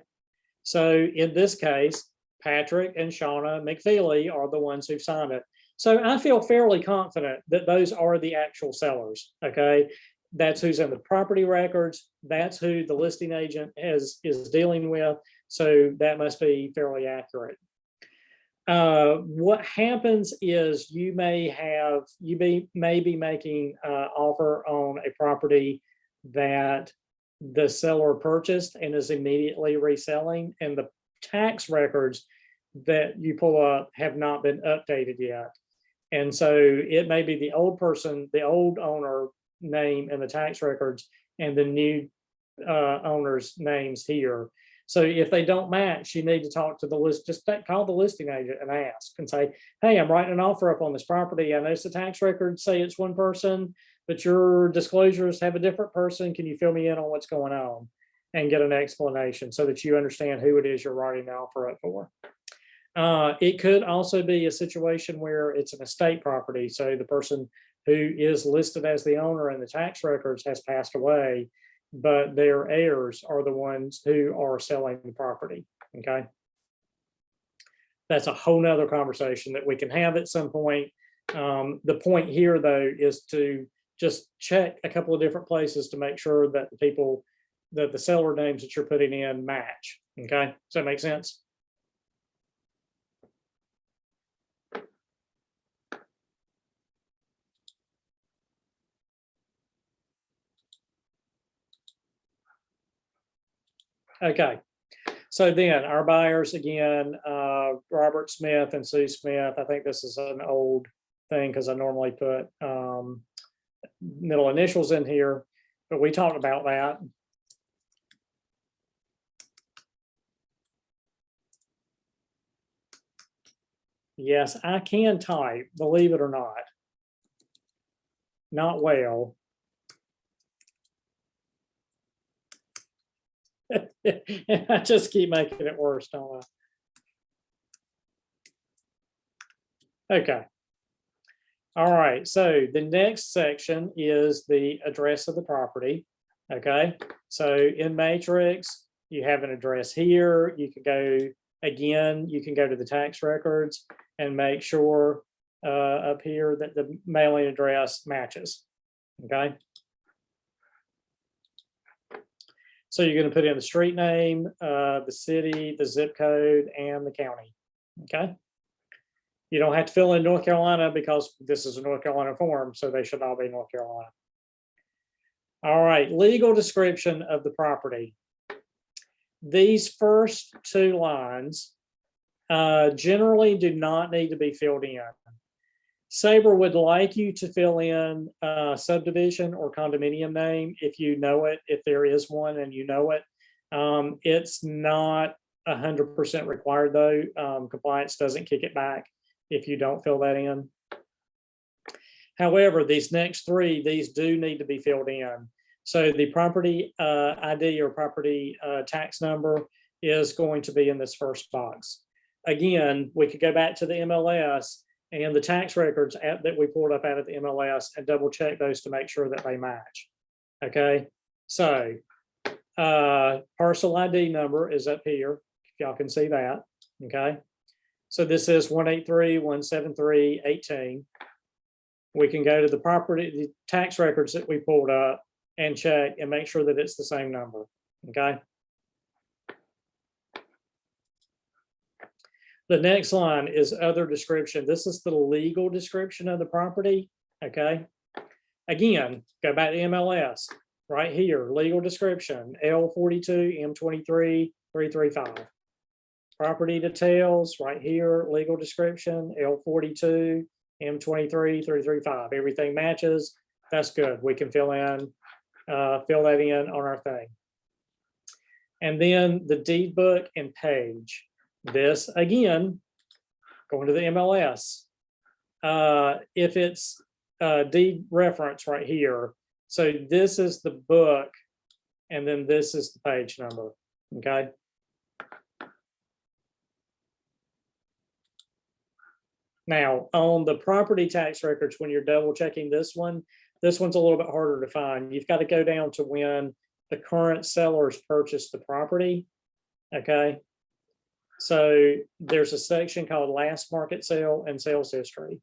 So in this case, Patrick and Shauna McFeely are the ones who signed it. So I feel fairly confident that those are the actual sellers. Okay. That's who's in the property records. That's who the listing agent is dealing with. So that must be fairly accurate. What happens is you may be making an offer on a property that the seller purchased and is immediately reselling, and the tax records that you pull up have not been updated yet. And so it may be the old owner name in the tax records and the new owner's names here. So if they don't match, you need to talk to the list. Just call the listing agent and ask and say, hey, I'm writing an offer up on this property. I notice the tax records say it's one person, but your disclosures have a different person. Can you fill me in on what's going on? And get an explanation so that you understand who it is you're writing the offer up for. It could also be a situation where it's an estate property. So the person who is listed as the owner in the tax records has passed away, but their heirs are the ones who are selling the property. Okay. That's a whole nother conversation that we can have at some point. The point here, though, is to just check a couple of different places to make sure that the seller names that you're putting in match. Okay. Does that make sense? Okay, so then our buyers again, Robert Smith and Sue Smith. I think this is an old thing because I normally put middle initials in here, but we talked about that. Yes, I can type, believe it or not. Not well. I just keep making it worse, don't I? Okay. All right, so the next section is the address of the property. Okay, so in Matrix, you have an address here. You can go, again, you can go to the tax records and make sure up here that the mailing address matches. Okay. So you're going to put in the street name, the city, the zip code, and the county. Okay. You don't have to fill in North Carolina because this is a North Carolina form, so they should all be North Carolina. All right, legal description of the property. These first two lines generally do not need to be filled in. Sabre would like you to fill in subdivision or condominium name if you know it, if there is one and you know it. It's not 100% required though. Compliance doesn't kick it back if you don't fill that in. However, these next three, these do need to be filled in. So the property ID or property tax number is going to be in this first box. Again, we could go back to the MLS and the tax records that we pulled up out of the MLS and double check those to make sure that they match. Okay, so parcel ID number is up here, if y'all can see that. Okay, so this is 183-173-18. We can go to the property, the tax records that we pulled up and check and make sure that it's the same number. Okay. The next line is other description. This is the legal description of the property. Okay. Again, go back to MLS right here, legal description, L42 M23 335. Property details right here, legal description, L42 M23 335. Everything matches. That's good. We can fill that in on our thing. And then the deed book and page. This again, going to the MLS. If it's deed reference right here, so this is the book, and then this is the page number. Okay. Now on the property tax records, when you're double checking this one's a little bit harder to find. You've got to go down to when the current sellers purchased the property. Okay. So there's a section called last market sale and sales history.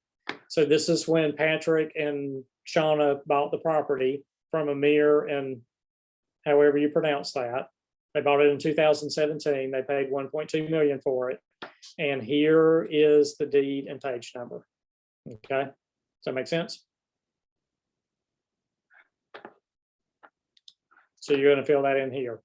So this is when Patrick and Shauna bought the property from Amir and however you pronounce that. They bought it in 2017. They paid 1.2 million for it. And here is the deed and page number. Okay. Does that make sense? So you're going to fill that in here.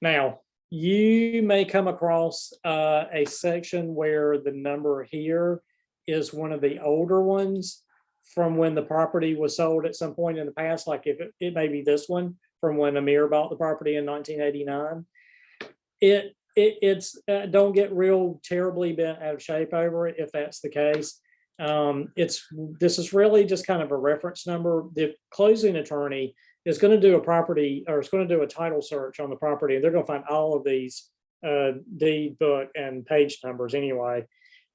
Now, you may come across a section where the number here is one of the older ones from when the property was sold at some point in the past, like if it may be this one from when Amir bought the property in 1989. It's don't get real terribly bent out of shape over it if that's the case. This is really just kind of a reference number. The closing attorney is going to do a property, or it's going to do a title search on the property, and they're going to find all of these deed book and page numbers anyway.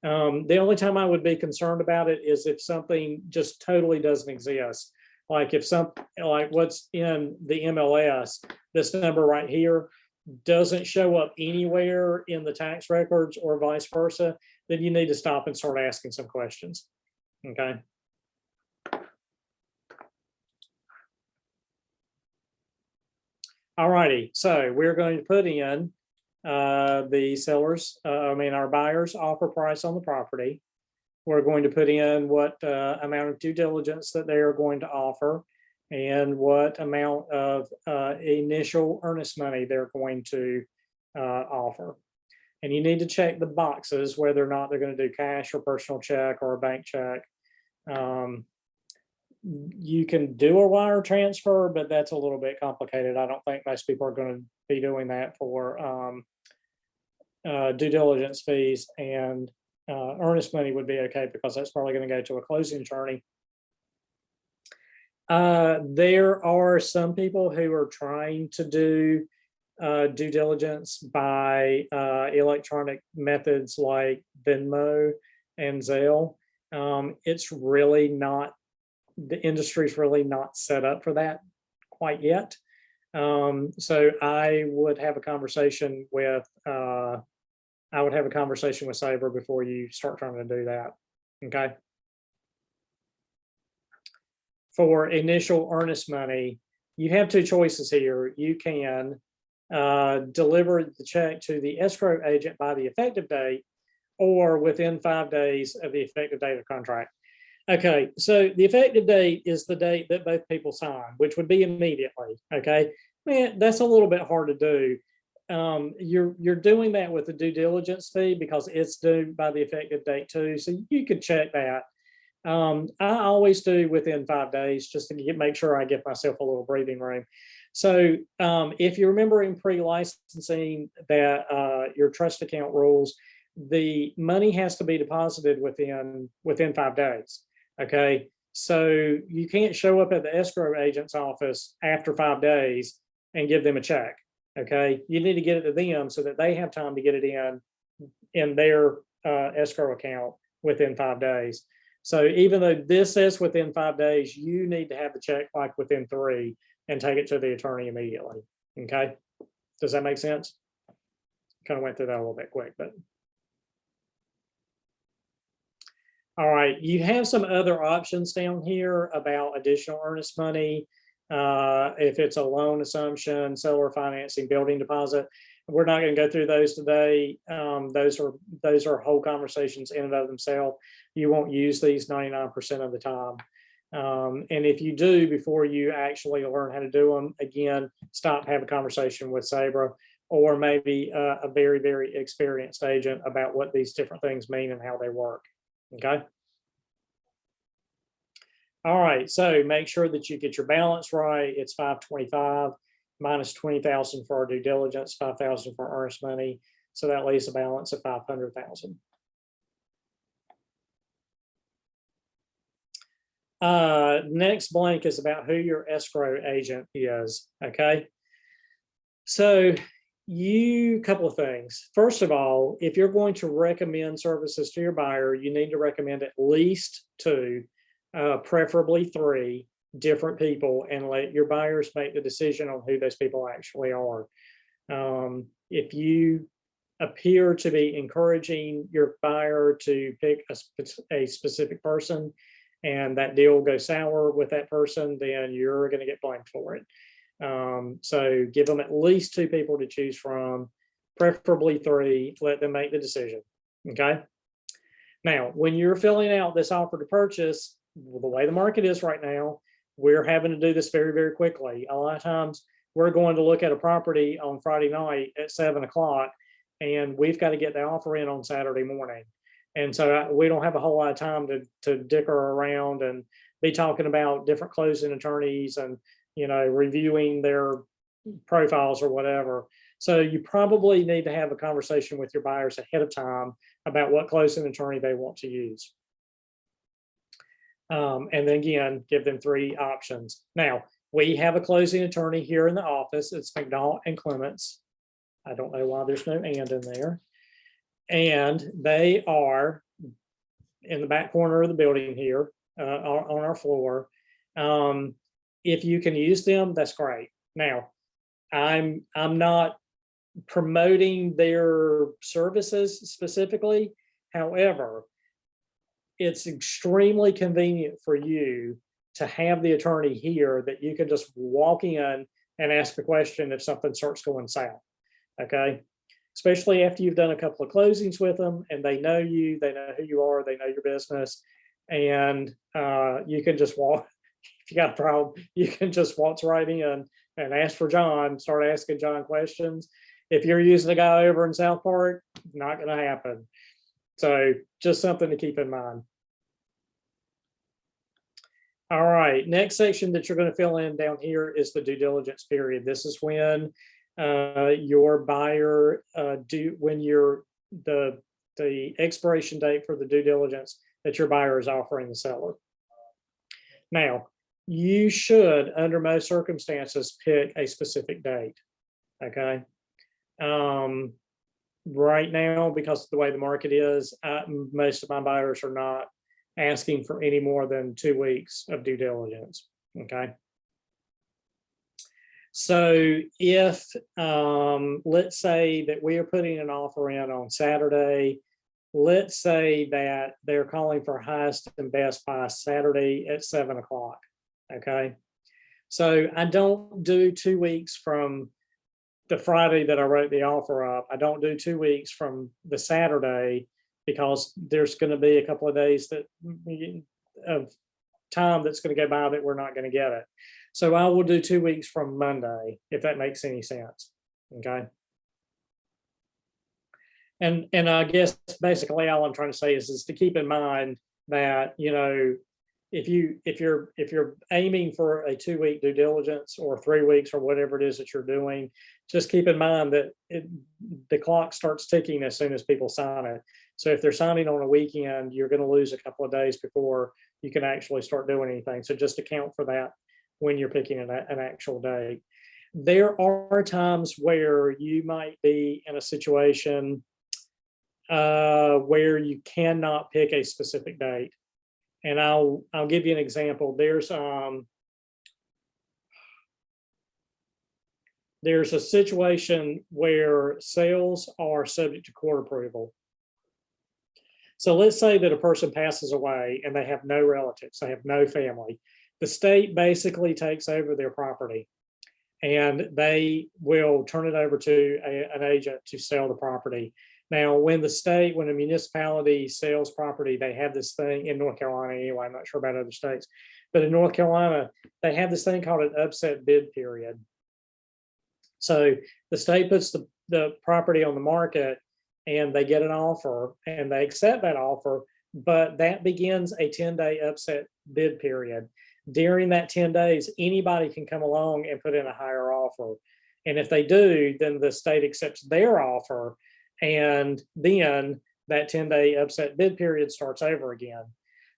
The only time I would be concerned about it is if something just totally doesn't exist. Like if like what's in the MLS, this number right here doesn't show up anywhere in the tax records or vice versa, then you need to stop and start asking some questions. Okay. All righty, so we're going to put in the seller's, our buyer's offer price on the property. We're going to put in what amount of due diligence that they are going to offer and what amount of initial earnest money they're going to offer. And you need to check the boxes whether or not they're going to do cash or personal check or a bank check. You can do a wire transfer, but that's a little bit complicated. I don't think most people are going to be doing that for due diligence fees, and earnest money would be okay because that's probably going to go to a closing attorney. There are some people who are trying to do due diligence by electronic methods like Venmo and Zelle. It's really not, the industry's really not set up for that quite yet. So I would have a conversation with Sabre before you start trying to do that. Okay. For initial earnest money, you have two choices here. You can deliver the check to the escrow agent by the effective date or within 5 days of the effective date of contract. Okay, so the effective date is the date that both people sign, which would be immediately. Okay, man, that's a little bit hard to do. You're doing that with the due diligence fee because it's due by the effective date too. So you could check that. I always do within 5 days just to make sure I give myself a little breathing room. So if you remember in pre-licensing that your trust account rules, the money has to be deposited within 5 days. Okay, so you can't show up at the escrow agent's office after 5 days and give them a check. Okay, you need to get it to them so that they have time to get it in their escrow account within 5 days. So even though this says within 5 days, you need to have the check like within 3 and take it to the attorney immediately. Okay, does that make sense? Kind of went through that a little bit quick, but. All right, you have some other options down here about additional earnest money. If it's a loan assumption, seller financing, building deposit. We're not going to go through those today. Those are whole conversations in and of themselves. You won't use these 99% of the time. And if you do, before you actually learn how to do them, again, stop, have a conversation with Sabre or maybe a very, very experienced agent about what these different things mean and how they work. Okay. All right, so make sure that you get your balance right. It's 525 minus 20,000 for our due diligence, 5,000 for earnest money. So that leaves a balance of 500,000. Next blank is about who your escrow agent is. Okay. So couple of things. First of all, if you're going to recommend services to your buyer, you need to recommend at least 2, preferably 3 different people, and let your buyers make the decision on who those people actually are. If you appear to be encouraging your buyer to pick a specific person and that deal goes sour with that person, then you're going to get blamed for it. So give them at least 2 people to choose from, preferably 3, let them make the decision. Okay. Now, when you're filling out this offer to purchase, the way the market is right now, we're having to do this very, very quickly. A lot of times we're going to look at a property on Friday night at 7 o'clock and we've got to get the offer in on Saturday morning. And so we don't have a whole lot of time to dicker around and be talking about different closing attorneys and, reviewing their profiles or whatever. So you probably need to have a conversation with your buyers ahead of time about what closing attorney they want to use. And then again, give them 3 options. Now, we have a closing attorney here in the office. It's McDonald and Clements. I don't know why there's no and in there. And they are in the back corner of the building here, on our floor. If you can use them, that's great. Now, I'm not promoting their services specifically. However, it's extremely convenient for you to have the attorney here that you can just walk in and ask a question if something starts going south. Okay. Especially after you've done a couple of closings with them and they know you, they know who you are, they know your business, and you can just walk. If you got a problem, you can just waltz right in and ask for John, start asking John questions. If you're using a guy over in South Park, not going to happen. So just something to keep in mind. All right, next section that you're going to fill in down here is the due diligence period. This is when your buyer when the expiration date for the due diligence that your buyer is offering the seller. Now, you should, under most circumstances, pick a specific date. Okay. Right now, because of the way the market is, most of my buyers are not asking for any more than 2 weeks of due diligence. Okay. So if, let's say that we are putting an offer in on Saturday, let's say that they're calling for highest and best by Saturday at 7 o'clock. Okay. So I don't do 2 weeks from the Friday that I wrote the offer up. I don't do 2 weeks from the Saturday, because there's going to be a couple of days of time that's going to go by that we're not going to get it. So I will do 2 weeks from Monday, if that makes any sense. Okay. And I guess basically all I'm trying to say is to keep in mind that, you know, if you're aiming for a 2 week due diligence or 3 weeks or whatever it is that you're doing, just keep in mind that the clock starts ticking as soon as people sign it. So if they're signing on a weekend, you're going to lose a couple of days before you can actually start doing anything. So just account for that when you're picking an actual date. There are times where you might be in a situation where you cannot pick a specific date. And I'll give you an example. There's a situation where sales are subject to court approval. So let's say that a person passes away and they have no relatives, they have no family. The state basically takes over their property and they will turn it over to an agent to sell the property. Now, when a municipality sells property, they have this thing in North Carolina anyway, I'm not sure about other states, but in North Carolina, they have this thing called an upset bid period. So the state puts the property on the market and they get an offer and they accept that offer, but that begins a 10-day upset bid period. During that 10 days, anybody can come along and put in a higher offer. And if they do, then the state accepts their offer. And then that 10-day upset bid period starts over again.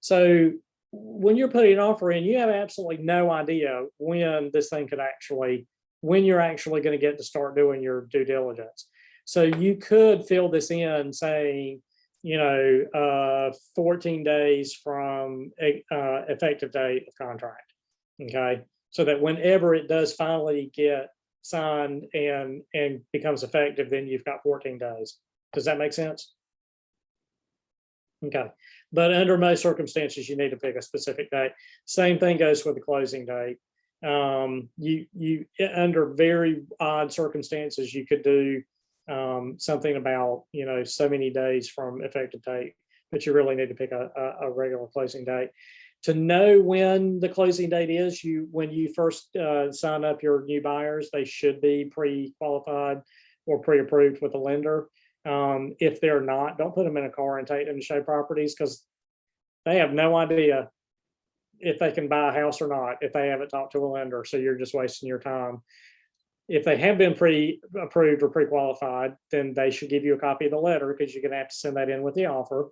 So when you're putting an offer in, you have absolutely no idea when this thing when you're actually going to get to start doing your due diligence. So you could fill this in saying, 14 days from effective date of contract. Okay. So that whenever it does finally get signed and becomes effective, then you've got 14 days. Does that make sense? Okay. But under most circumstances, you need to pick a specific date. Same thing goes with the closing date. You under very odd circumstances, you could do something about, so many days from effective date, but you really need to pick a regular closing date. To know when the closing date is, when you first sign up your new buyers, they should be pre-qualified or pre-approved with a lender. If they're not, don't put them in a car and take them to show properties, because they have no idea if they can buy a house or not if they haven't talked to a lender. So you're just wasting your time. If they have been pre-approved or pre-qualified, then they should give you a copy of the letter, because you're going to have to send that in with the offer.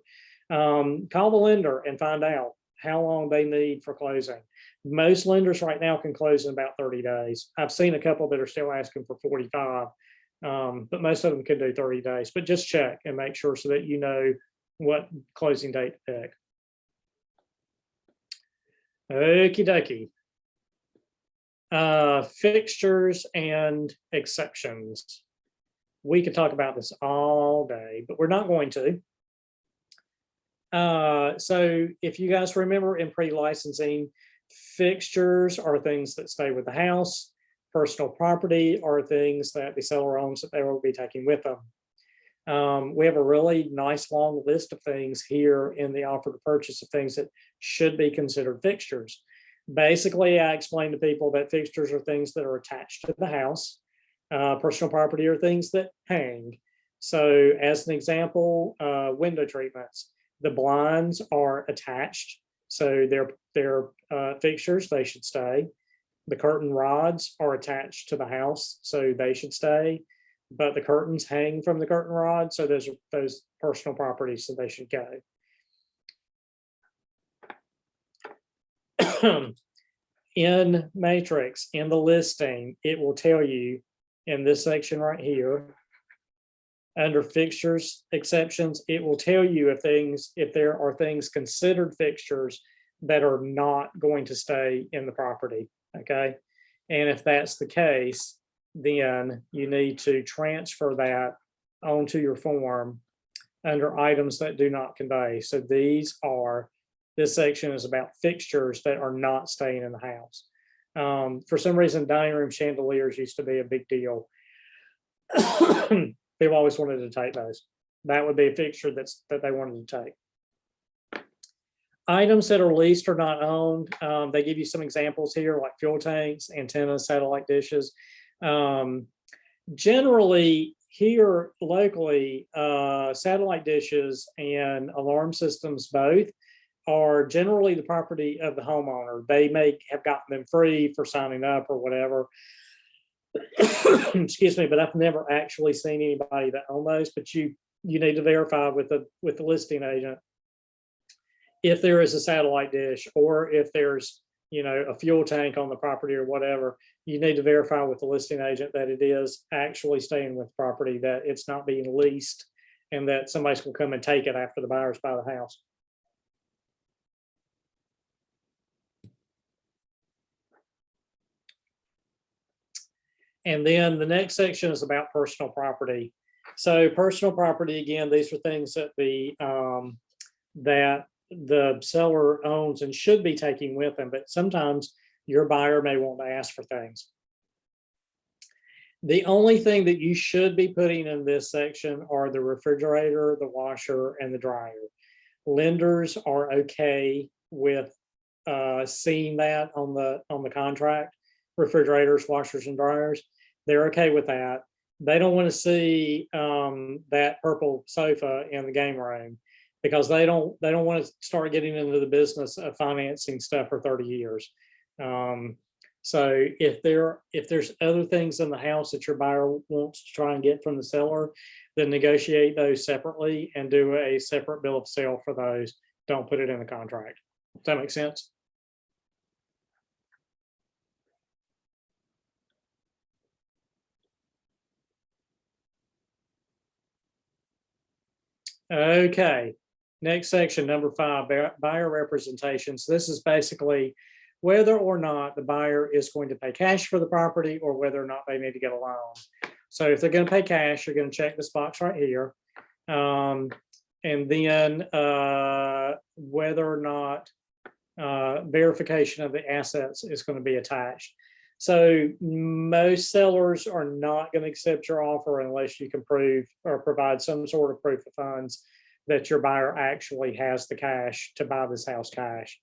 Call the lender and find out how long they need for closing. Most lenders right now can close in about 30 days. I've seen a couple that are still asking for 45, But most of them can do 30 days, but just check and make sure so that you know what closing date to pick. Okie dokie. Fixtures and exceptions. We could talk about this all day, but we're not going to. So if you guys remember in pre-licensing, fixtures are things that stay with the house. Personal property are things that the seller owns that they will be taking with them. We have a really nice long list of things here in the offer to purchase of things that should be considered fixtures. Basically, I explain to people that fixtures are things that are attached to the house. Personal property are things that hang. So as an example, window treatments, the blinds are attached. So they're fixtures, they should stay. The curtain rods are attached to the house, so they should stay. But the curtains hang from the curtain rod, so those personal properties, so they should go. In Matrix, in the listing, it will tell you in this section right here, under fixtures exceptions, it will tell you if there are things considered fixtures that are not going to stay in the property. Okay. And if that's the case, then you need to transfer that onto your form under items that do not convey. So this section is about fixtures that are not staying in the house. For some reason, dining room chandeliers used to be a big deal. They've always wanted to take those. That would be a fixture that they wanted to take. Items that are leased or not owned, they give you some examples here, like fuel tanks, antennas, satellite dishes. Generally, here locally, satellite dishes and alarm systems both are generally the property of the homeowner. They may have gotten them free for signing up or whatever. Excuse me, but I've never actually seen anybody that own those. But you need to verify with the listing agent if there is a satellite dish or if there's a fuel tank on the property or whatever. You need to verify with the listing agent that it is actually staying with property, that it's not being leased, and that somebody's going to come and take it after the buyers buy the house. And then the next section is about personal property. So personal property, again, these are things that the seller owns and should be taking with them, but sometimes your buyer may want to ask for things. The only thing that you should be putting in this section are the refrigerator, the washer, and the dryer. Lenders are okay with seeing that on the contract. Refrigerators, washers, and dryers, they're okay with that. They don't want to see that purple sofa in the game room, because they don't want to start getting into the business of financing stuff for 30 years. So if there's other things in the house that your buyer wants to try and get from the seller, then negotiate those separately and do a separate bill of sale for those. Don't put it in the contract. Does that make sense? Okay, next section, number 5, buyer representations. This is basically whether or not the buyer is going to pay cash for the property or whether or not they need to get a loan. So if they're going to pay cash, you're going to check this box right here. And then whether or not verification of the assets is going to be attached. So most sellers are not going to accept your offer unless you can prove or provide some sort of proof of funds that your buyer actually has the cash to buy this house cash.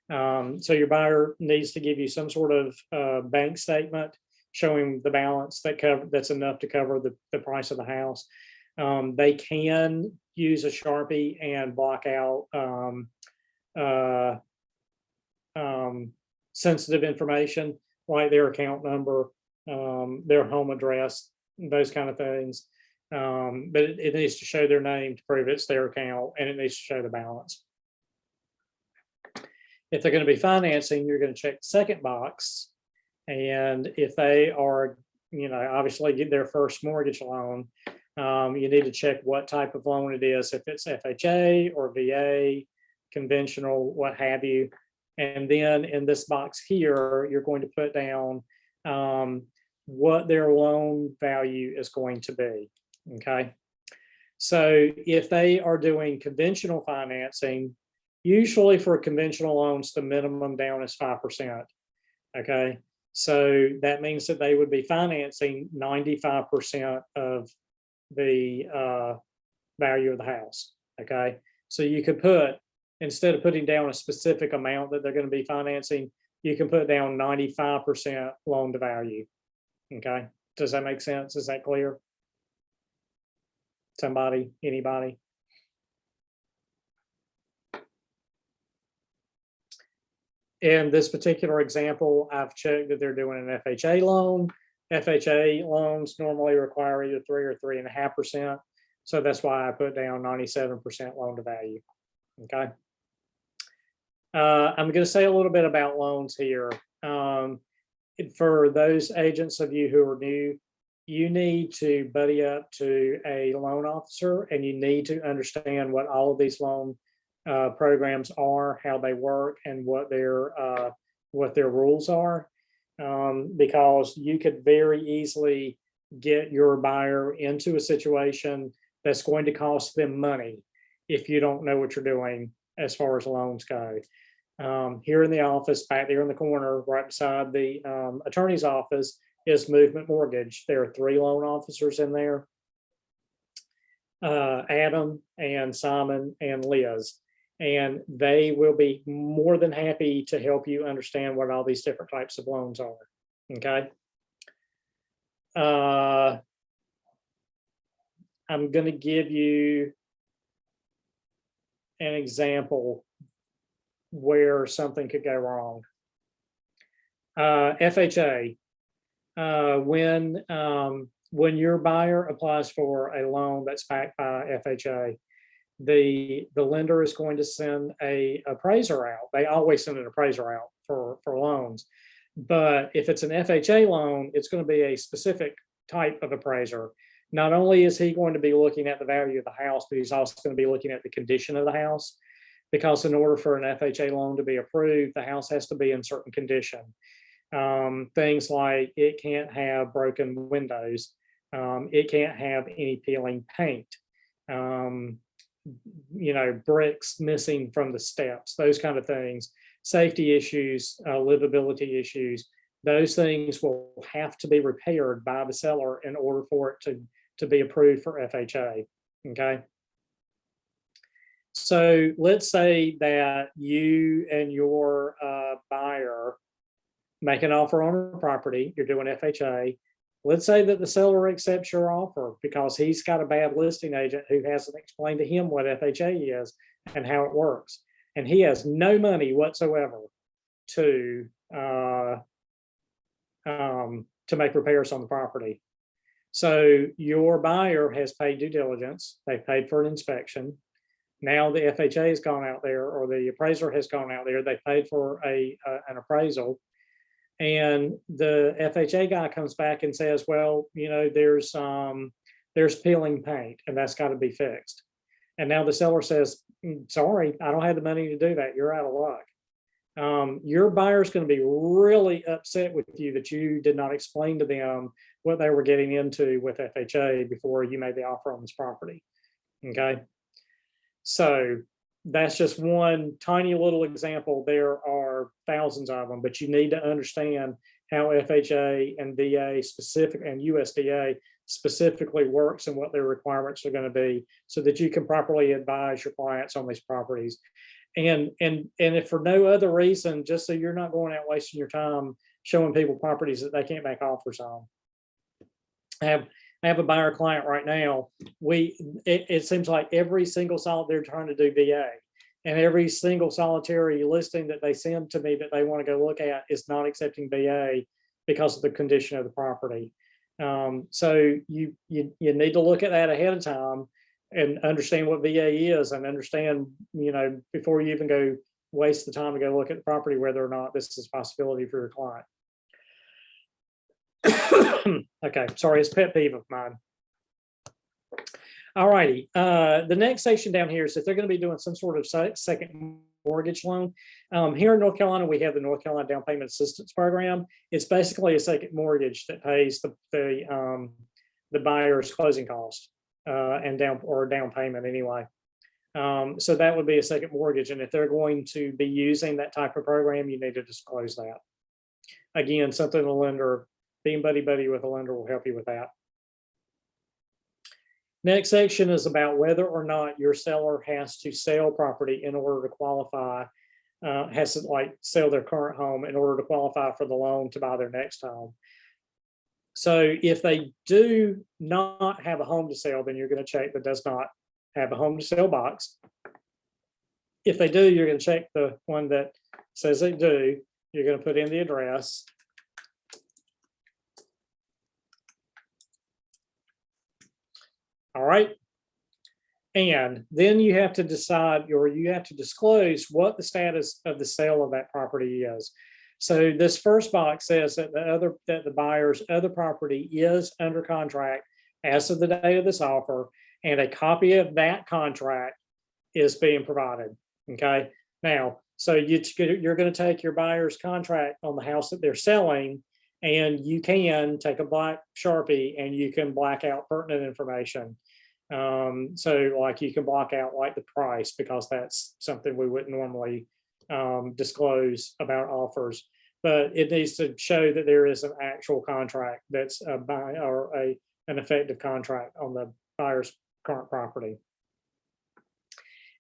So your buyer needs to give you some sort of bank statement showing the balance that's enough to cover the price of the house. They can use a Sharpie and block out sensitive information, like their account number, their home address, those kind of things. But it needs to show their name to prove it's their account, and it needs to show the balance. If they're going to be financing, you're going to check the second box. And if they are obviously get their first mortgage loan. You need to check what type of loan it is, if it's FHA or VA, conventional, what have you. And then in this box here, you're going to put down what their loan value is going to be, okay? So if they are doing conventional financing, usually for conventional loans, the minimum down is 5%, okay? So that means that they would be financing 95% of the value of the house, okay? So you could put, instead of putting down a specific amount that they're going to be financing, you can put down 95% loan to value, okay? Does that make sense? Is that clear? Somebody, anybody? In this particular example, I've checked that they're doing an FHA loan. FHA loans normally require either 3 or 3.5%. So that's why I put down 97% loan to value. Okay. I'm going to say a little bit about loans here. For those agents of you who are new, you need to buddy up to a loan officer, and you need to understand what all of these loan programs are, how they work, and what their rules are, because you could very easily get your buyer into a situation that's going to cost them money if you don't know what you're doing as far as loans go. Here in the office, back there in the corner, right beside the attorney's office, is Movement Mortgage. There are 3 loan officers in there, Adam and Simon and Liz, and they will be more than happy to help you understand what all these different types of loans are. Okay. I'm going to give you an example where something could go wrong. FHA, when your buyer applies for a loan that's backed by FHA, the lender is going to send a appraiser out. They always send an appraiser out for loans, but if it's an FHA loan, it's going to be a specific type of appraiser. Not only is he going to be looking at the value of the house, but he's also going to be looking at the condition of the house, because in order for an FHA loan to be approved, the house has to be in certain condition. Things like it can't have broken windows, it can't have any peeling paint, bricks missing from the steps, those kind of things, safety issues, livability issues. Those things will have to be repaired by the seller in order for it to be approved for FHA. Okay. So let's say that you and your buyer make an offer on a property, you're doing FHA. Let's say that the seller accepts your offer because he's got a bad listing agent who hasn't explained to him what FHA is and how it works. And he has no money whatsoever to make repairs on the property. So your buyer has paid due diligence, they paid for an inspection. Now the FHA has gone out there, or the appraiser has gone out there, they paid for an appraisal. And the FHA guy comes back and says, well, there's peeling paint and that's got to be fixed. And now the seller says, sorry, I don't have the money to do that. You're out of luck. Your buyer's going to be really upset with you that you did not explain to them what they were getting into with FHA before you made the offer on this property. Okay. So that's just one tiny little example. There are thousands of them, but you need to understand how FHA and VA specific and USDA specifically works and what their requirements are going to be, so that you can properly advise your clients on these properties. And if for no other reason, just so you're not going out wasting your time showing people properties that they can't make offers on. I have a buyer client right now. It seems like every single they're trying to do VA, and every single solitary listing that they send to me that they want to go look at is not accepting VA because of the condition of the property. So you need to look at that ahead of time and understand what VA is, and understand, before you even go waste the time to go look at the property, whether or not this is a possibility for your client. Okay, sorry, it's a pet peeve of mine. All righty, the next section down here is if they're going to be doing some sort of second mortgage loan. Here in North Carolina, we have the North Carolina Down Payment Assistance Program. It's basically a second mortgage that pays the buyer's closing cost and down payment anyway. So that would be a second mortgage, and if they're going to be using that type of program, you need to disclose that. Again, something the lender, being buddy with a lender will help you with that. Next section is about whether or not your seller has to sell property in order to qualify, has to like sell their current home in order to qualify for the loan to buy their next home. So if they do not have a home to sell, then you're going to check that does not have a home to sell box. If they do, you're going to check the one that says they do. You're going to put in the address. All right. And then you have to decide, or you have to disclose what the status of the sale of that property is. So this first box says that the buyer's other property is under contract as of the day of this offer, and a copy of that contract is being provided. Okay. Now, so you're going to take your buyer's contract on the house that they're selling, and you can take a black Sharpie and you can black out pertinent information. So like you can block out like the price, because that's something we wouldn't normally disclose about offers, but it needs to show that there is an actual contract that's an effective contract on the buyer's current property.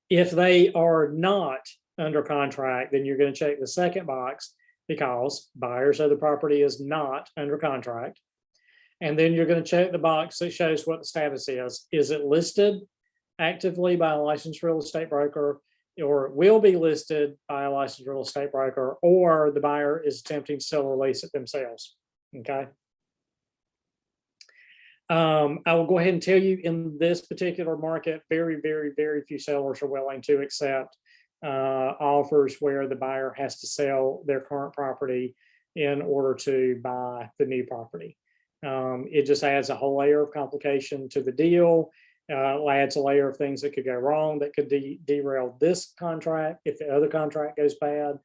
If they are not under contract, then you're going to check the second box, because buyer's other property is not under contract. And then you're going to check the box that shows what the status is. Is it listed actively by a licensed real estate broker, or it will be listed by a licensed real estate broker, or the buyer is attempting to sell or lease it themselves? Okay. I will go ahead and tell you, in this particular market, very few sellers are willing to accept offers where the buyer has to sell their current property in order to buy the new property. It just adds a whole layer of complication to the deal. Adds a layer of things that could go wrong, that could derail this contract if the other contract goes bad.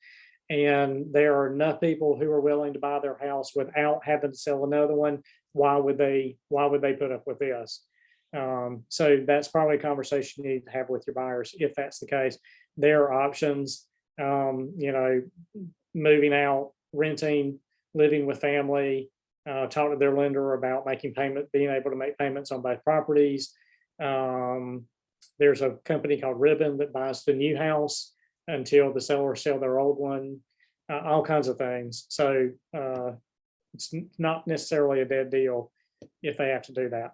And there are enough people who are willing to buy their house without having to sell another one. Why would they put up with this? So that's probably a conversation you need to have with your buyers. If that's the case, there are options, moving out, renting, living with family, talk to their lender about being able to make payments on both properties. There's a company called Ribbon that buys the new house until the sellers sell their old one, all kinds of things. So it's not necessarily a dead deal if they have to do that.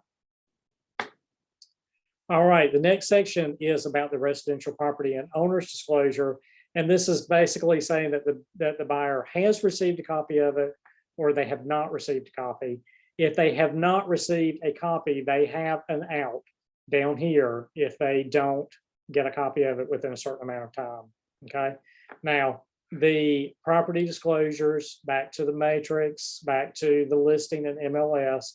All right, the next section is about the residential property and owner's disclosure. And this is basically saying that the buyer has received a copy of it, or they have not received a copy. If they have not received a copy, they have an out down here if they don't get a copy of it within a certain amount of time. Okay. Now, the property disclosures, back to the matrix, back to the listing in MLS,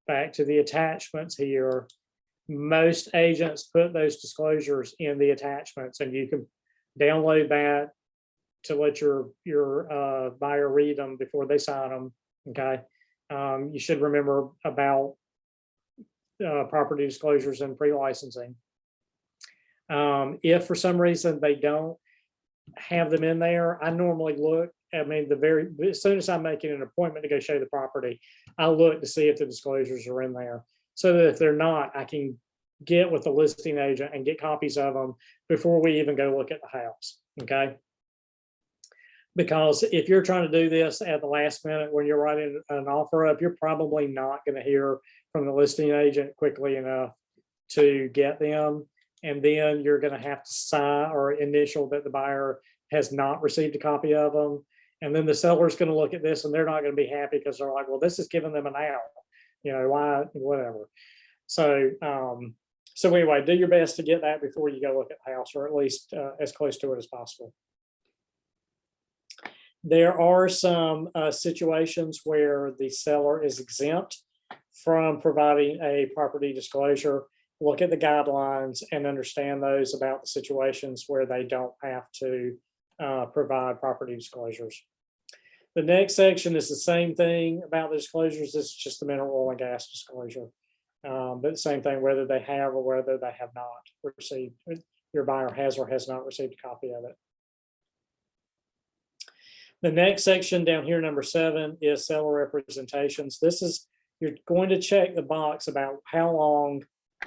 back to the attachments here. Most agents put those disclosures in the attachments, and you can download that to let your buyer read them before they sign them. Okay. You should remember about property disclosures and pre-licensing. If for some reason they don't have them in there, I normally look, as soon as I'm making an appointment to go show the property, I look to see if the disclosures are in there, so that if they're not, I can get with the listing agent and get copies of them before we even go look at the house. Okay. Because if you're trying to do this at the last minute when you're writing an offer up, you're probably not going to hear from the listing agent quickly enough to get them. And then you're going to have to sign or initial that the buyer has not received a copy of them. And then the seller's going to look at this and they're not going to be happy, because they're like, well, this is giving them an out, why, whatever. So, so anyway, do your best to get that before you go look at the house, or at least as close to it as possible. There are some situations where the seller is exempt from providing a property disclosure. Look at the guidelines and understand those about the situations where they don't have to provide property disclosures. The next section is the same thing about the disclosures. This is just the mineral oil and gas disclosure. But the same thing, whether they have or whether they have not received, your buyer has or has not received a copy of it. The next section down here, number 7, is seller representations. This is, you're going to check the box about how long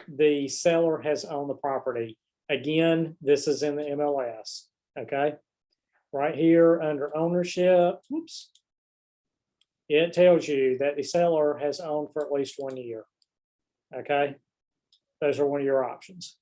the seller has owned the property. Again, this is in the MLS, okay? Right here under ownership, oops, it tells you that the seller has owned for at least 1 year, okay? Those are one of your options.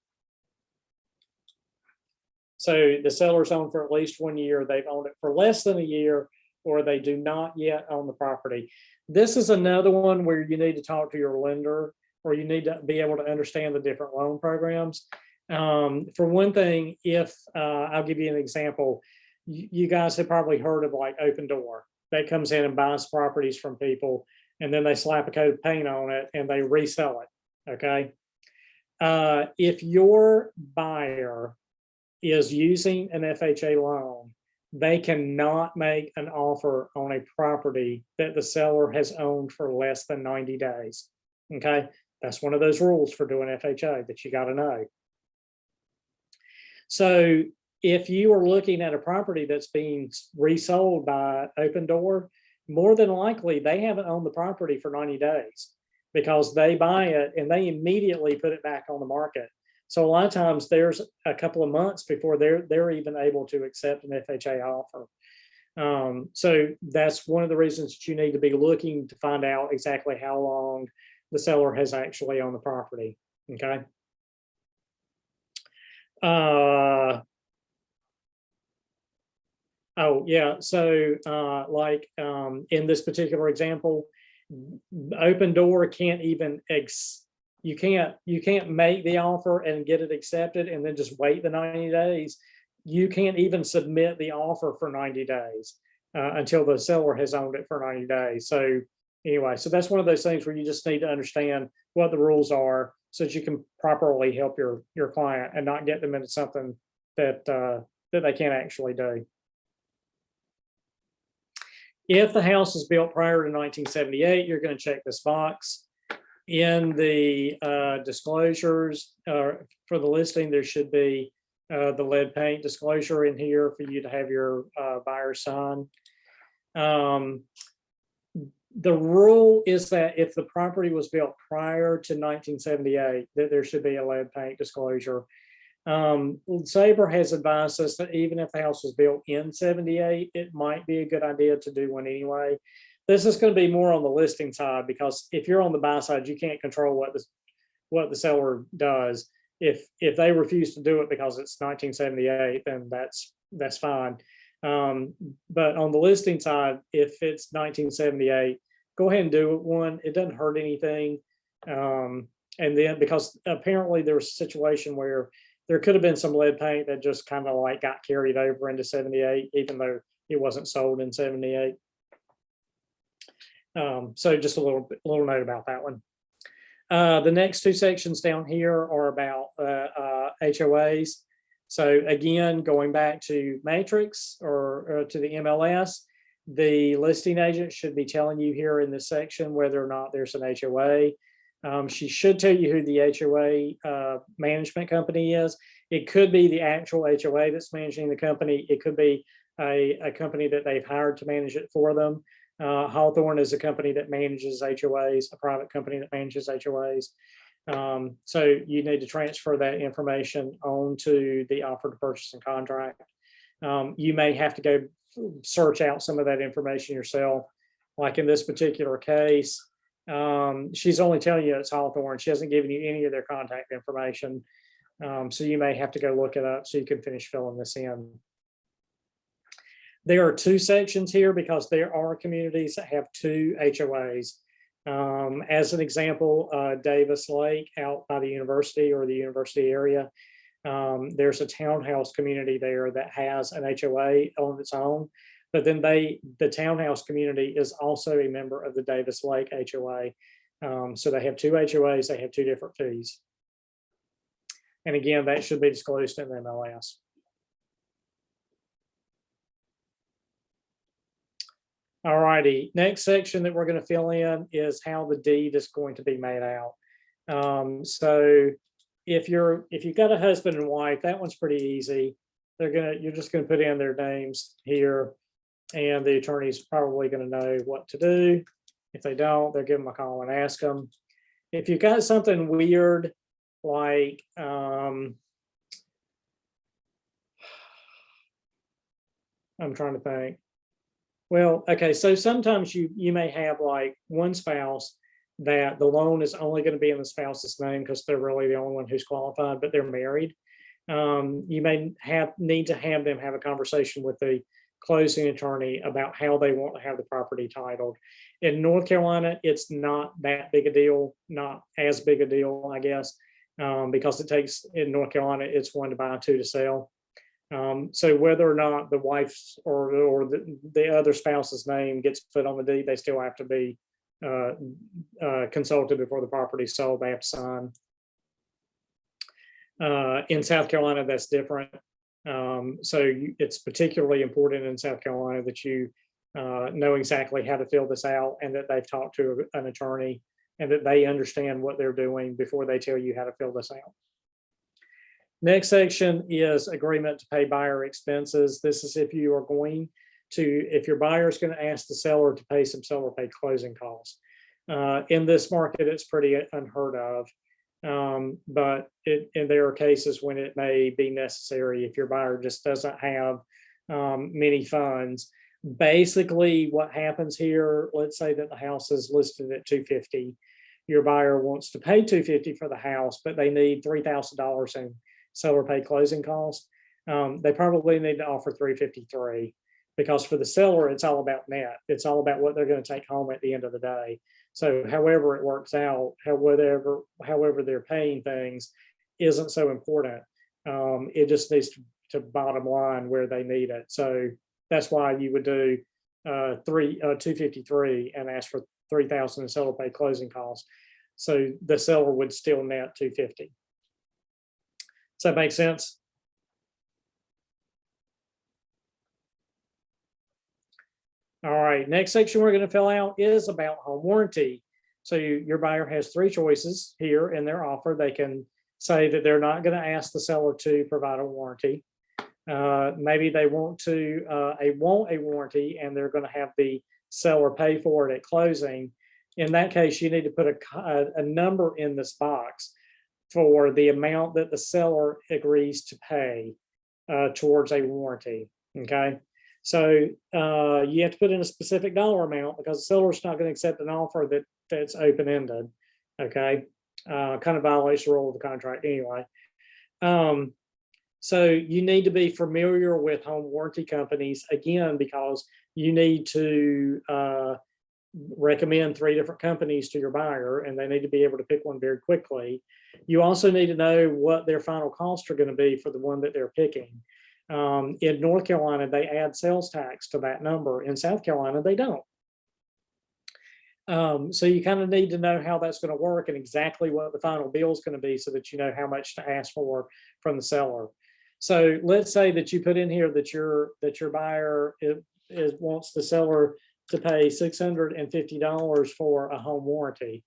So the seller's owned for at least 1 year, they've owned it for less than a year, or they do not yet own the property. This is another one where you need to talk to your lender, or you need to be able to understand the different loan programs. For one thing, if I'll give you an example, you guys have probably heard of like Open Door. That comes in and buys properties from people, and then they slap a coat of paint on it and they resell it, okay? If your buyer is using an FHA loan, they cannot make an offer on a property that the seller has owned for less than 90 days. Okay, that's one of those rules for doing FHA that you got to know. So if you are looking at a property that's being resold by Open Door, more than likely they haven't owned the property for 90 days because they buy it and they immediately put it back on the market. So a lot of times there's a couple of months before they're even able to accept an FHA offer. So that's one of the reasons that you need to be looking to find out exactly how long the seller has actually owned the property. Okay. Oh yeah. So in this particular example, Open Door can't even you can't make the offer and get it accepted and then just wait the 90 days. You can't even submit the offer for 90 days until the seller has owned it for 90 days. So anyway, so that's one of those things where you just need to understand what the rules are so that you can properly help your client and not get them into something that they can't actually do. If the house is built prior to 1978, you're going to check this box. In the disclosures for the listing, there should be the lead paint disclosure in here for you to have your buyer sign. The rule is that if the property was built prior to 1978, that there should be a lead paint disclosure. Sabre has advised us that even if the house was built in 78, it might be a good idea to do one anyway. This is going to be more on the listing side because if you're on the buy side, you can't control what the seller does. If they refuse to do it because it's 1978, then that's fine. But on the listing side, if it's 1978, go ahead and do it one. It doesn't hurt anything. And then because apparently there was a situation where there could have been some lead paint that just kind of like got carried over into 78, even though it wasn't sold in 78. So just a little note about that one. The next two sections down here are about HOAs. So again, going back to Matrix or to the MLS, the listing agent should be telling you here in this section whether or not there's an HOA. She should tell you who the HOA management company is. It could be the actual HOA that's managing the company. It could be a company that they've hired to manage it for them. Hawthorne is a company that manages HOAs, a private company that manages HOAs. So you need to transfer that information onto the offer to purchase and contract. You may have to go search out some of that information yourself. Like in this particular case, she's only telling you it's Hawthorne. She hasn't given you any of their contact information. So you may have to go look it up so you can finish filling this in. There are two sections here because there are communities that have two HOAs. As an example, Davis Lake out by the university or the university area, there's a townhouse community there that has an HOA on its own. But then the townhouse community is also a member of the Davis Lake HOA. So they have two HOAs, they have two different fees. And again, that should be disclosed in the MLS. All righty, next section that we're going to fill in is how the deed is going to be made out. So if you've got a husband and wife, that one's pretty easy. You're just going to put in their names here, and the attorney's probably going to know what to do. If they don't, they'll give them a call and ask them. If you've got something weird like I'm trying to think. Well, okay, so sometimes you may have like one spouse that the loan is only going to be in the spouse's name because they're really the only one who's qualified, but they're married. You may need to have them have a conversation with the closing attorney about how they want to have the property titled. In North Carolina, it's not that big a deal, not as big a deal, I guess, because it takes, in North Carolina, it's 1 to buy, 2 to sell. So whether or not the wife's or the other spouse's name gets put on the deed, they still have to be consulted before the property is sold. They have to sign. In South Carolina, that's different. So it's particularly important in South Carolina that you know exactly how to fill this out, and that they've talked to an attorney, and that they understand what they're doing before they tell you how to fill this out. Next section is agreement to pay buyer expenses. This is if you are going to, if your buyer is going to ask the seller to pay some seller paid closing costs. In this market, it's pretty unheard of. But and there are cases when it may be necessary if your buyer just doesn't have many funds. Basically, what happens here, let's say that the house is listed at $250. Your buyer wants to pay $250 for the house, but they need $3,000 in seller paid closing costs. They probably need to offer $353, because for the seller, it's all about net. It's all about what they're going to take home at the end of the day. So however it works out, however they're paying things isn't so important. It just needs to bottom line where they need it. So that's why you would do $253 and ask for $3,000 in seller paid closing costs. So the seller would still net $250. Does that make sense? All right, next section we're going to fill out is about home warranty. So your buyer has 3 choices here in their offer. They can say that they're not going to ask the seller to provide a warranty. Maybe they want a warranty and they're going to have the seller pay for it at closing. In that case, you need to put a number in this box for the amount that the seller agrees to pay towards a warranty. Okay. So you have to put in a specific dollar amount, because the seller's not going to accept an offer that's open-ended. Okay, kind of violates the rule of the contract anyway. So you need to be familiar with home warranty companies, again, because you need to recommend 3 different companies to your buyer, and they need to be able to pick one very quickly. You also need to know what their final costs are going to be for the one that they're picking. In North Carolina, they add sales tax to that number. In South Carolina, they don't. So you kind of need to know how that's going to work and exactly what the final bill is going to be, so that you know how much to ask for from the seller. So let's say that you put in here that your buyer wants the seller to pay $650 for a home warranty.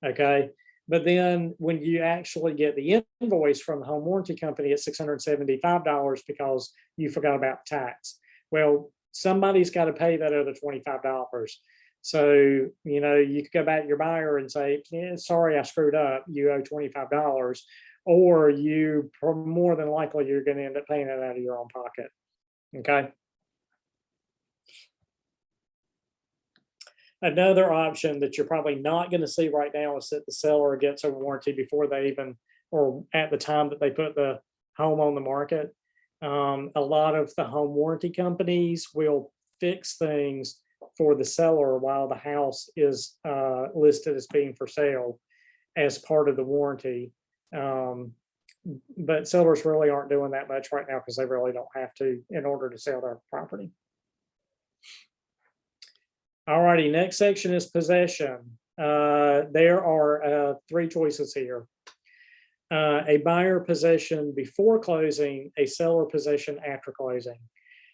Okay. But then when you actually get the invoice from the home warranty company, it's $675 because you forgot about tax. Well, somebody's got to pay that other $25. So, you know, you could go back to your buyer and say, yeah, sorry, I screwed up. You owe $25. Or you more than likely you're going to end up paying it out of your own pocket. Okay. Another option that you're probably not going to see right now is that the seller gets a warranty before they even, or at the time that they put the home on the market. A lot of the home warranty companies will fix things for the seller while the house is listed as being for sale as part of the warranty. But sellers really aren't doing that much right now because they really don't have to in order to sell their property. All righty, next section is possession. There are 3 choices here. A buyer possession before closing, a seller possession after closing.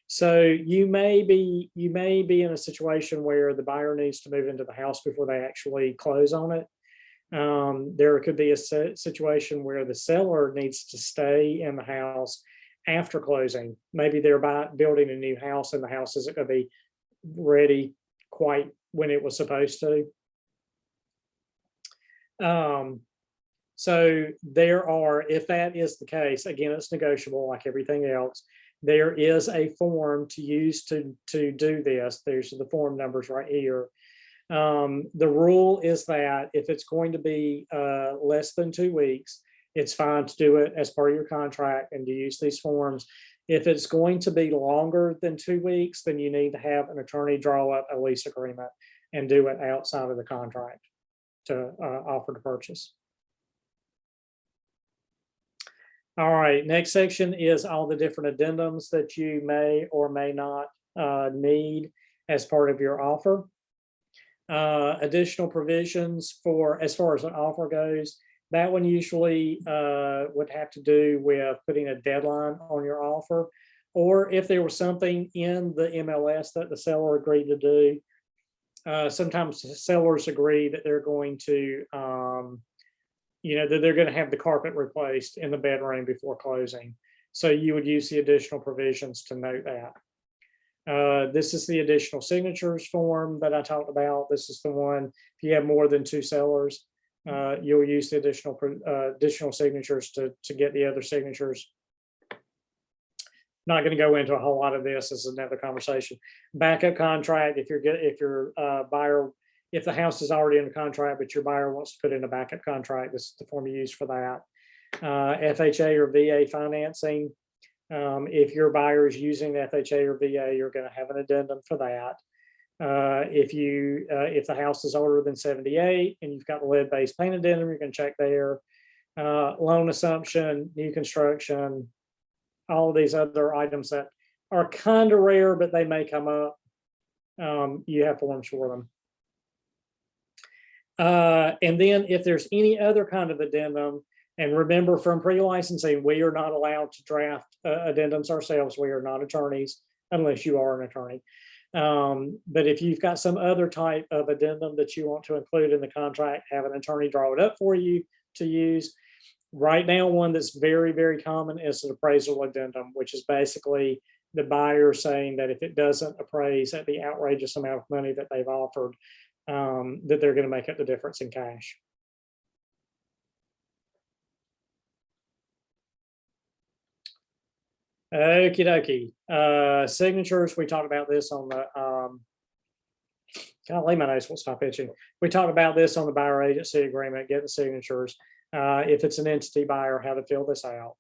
So you may be in a situation where the buyer needs to move into the house before they actually close on it. There could be a situation where the seller needs to stay in the house after closing. Maybe they're building a new house and the house isn't going to be ready quite when it was supposed to. So there are, if that is the case, again, it's negotiable like everything else. There is a form to use to do this. There's the form numbers right here. The rule is that if it's going to be less than 2 weeks, it's fine to do it as part of your contract and to use these forms. If it's going to be longer than 2 weeks, then you need to have an attorney draw up a lease agreement and do it outside of the contract to offer to purchase. All right, next section is all the different addendums that you may or may not need as part of your offer. Additional provisions for, as far as an offer goes, that one usually would have to do with putting a deadline on your offer, or if there was something in the MLS that the seller agreed to do. Sometimes the sellers agree that they're going to, that they're going to have the carpet replaced in the bedroom before closing. So you would use the additional provisions to note that. This is the additional signatures form that I talked about. This is the one, if you have more than 2 sellers, you'll use the additional signatures to get the other signatures. Not going to go into a whole lot of this. This is another conversation. Backup contract, if your buyer, if the house is already in a contract, but your buyer wants to put in a backup contract, this is the form you use for that. FHA or VA financing. If your buyer is using FHA or VA, you're going to have an addendum for that. If the house is older than 78 and you've got the lead-based paint addendum, you're going to check there. Loan assumption, new construction, all of these other items that are kind of rare, but they may come up. You have forms for them. And then if there's any other kind of addendum, and remember from pre-licensing, we are not allowed to draft addendums ourselves. We are not attorneys unless you are an attorney. But if you've got some other type of addendum that you want to include in the contract, have an attorney draw it up for you to use. Right now, one that's very, very common is an appraisal addendum, which is basically the buyer saying that if it doesn't appraise at the outrageous amount of money that they've offered, that they're going to make up the difference in cash. Okie dokie. Signatures, we talked about this on the, golly, my nose will stop itching. We talked about this on the buyer agency agreement, getting signatures. If it's an entity buyer, how to fill this out.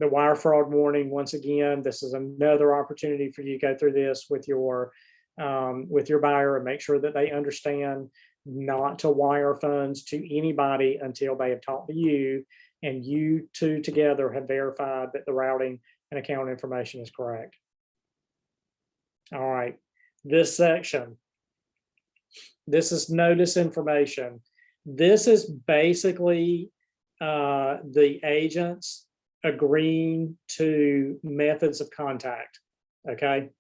The wire fraud warning, once again, this is another opportunity for you to go through this with your buyer and make sure that they understand not to wire funds to anybody until they have talked to you and you two together have verified that the routing and account information is correct. All right, this section, this is notice information. This is basically the agents agreeing to methods of contact, okay?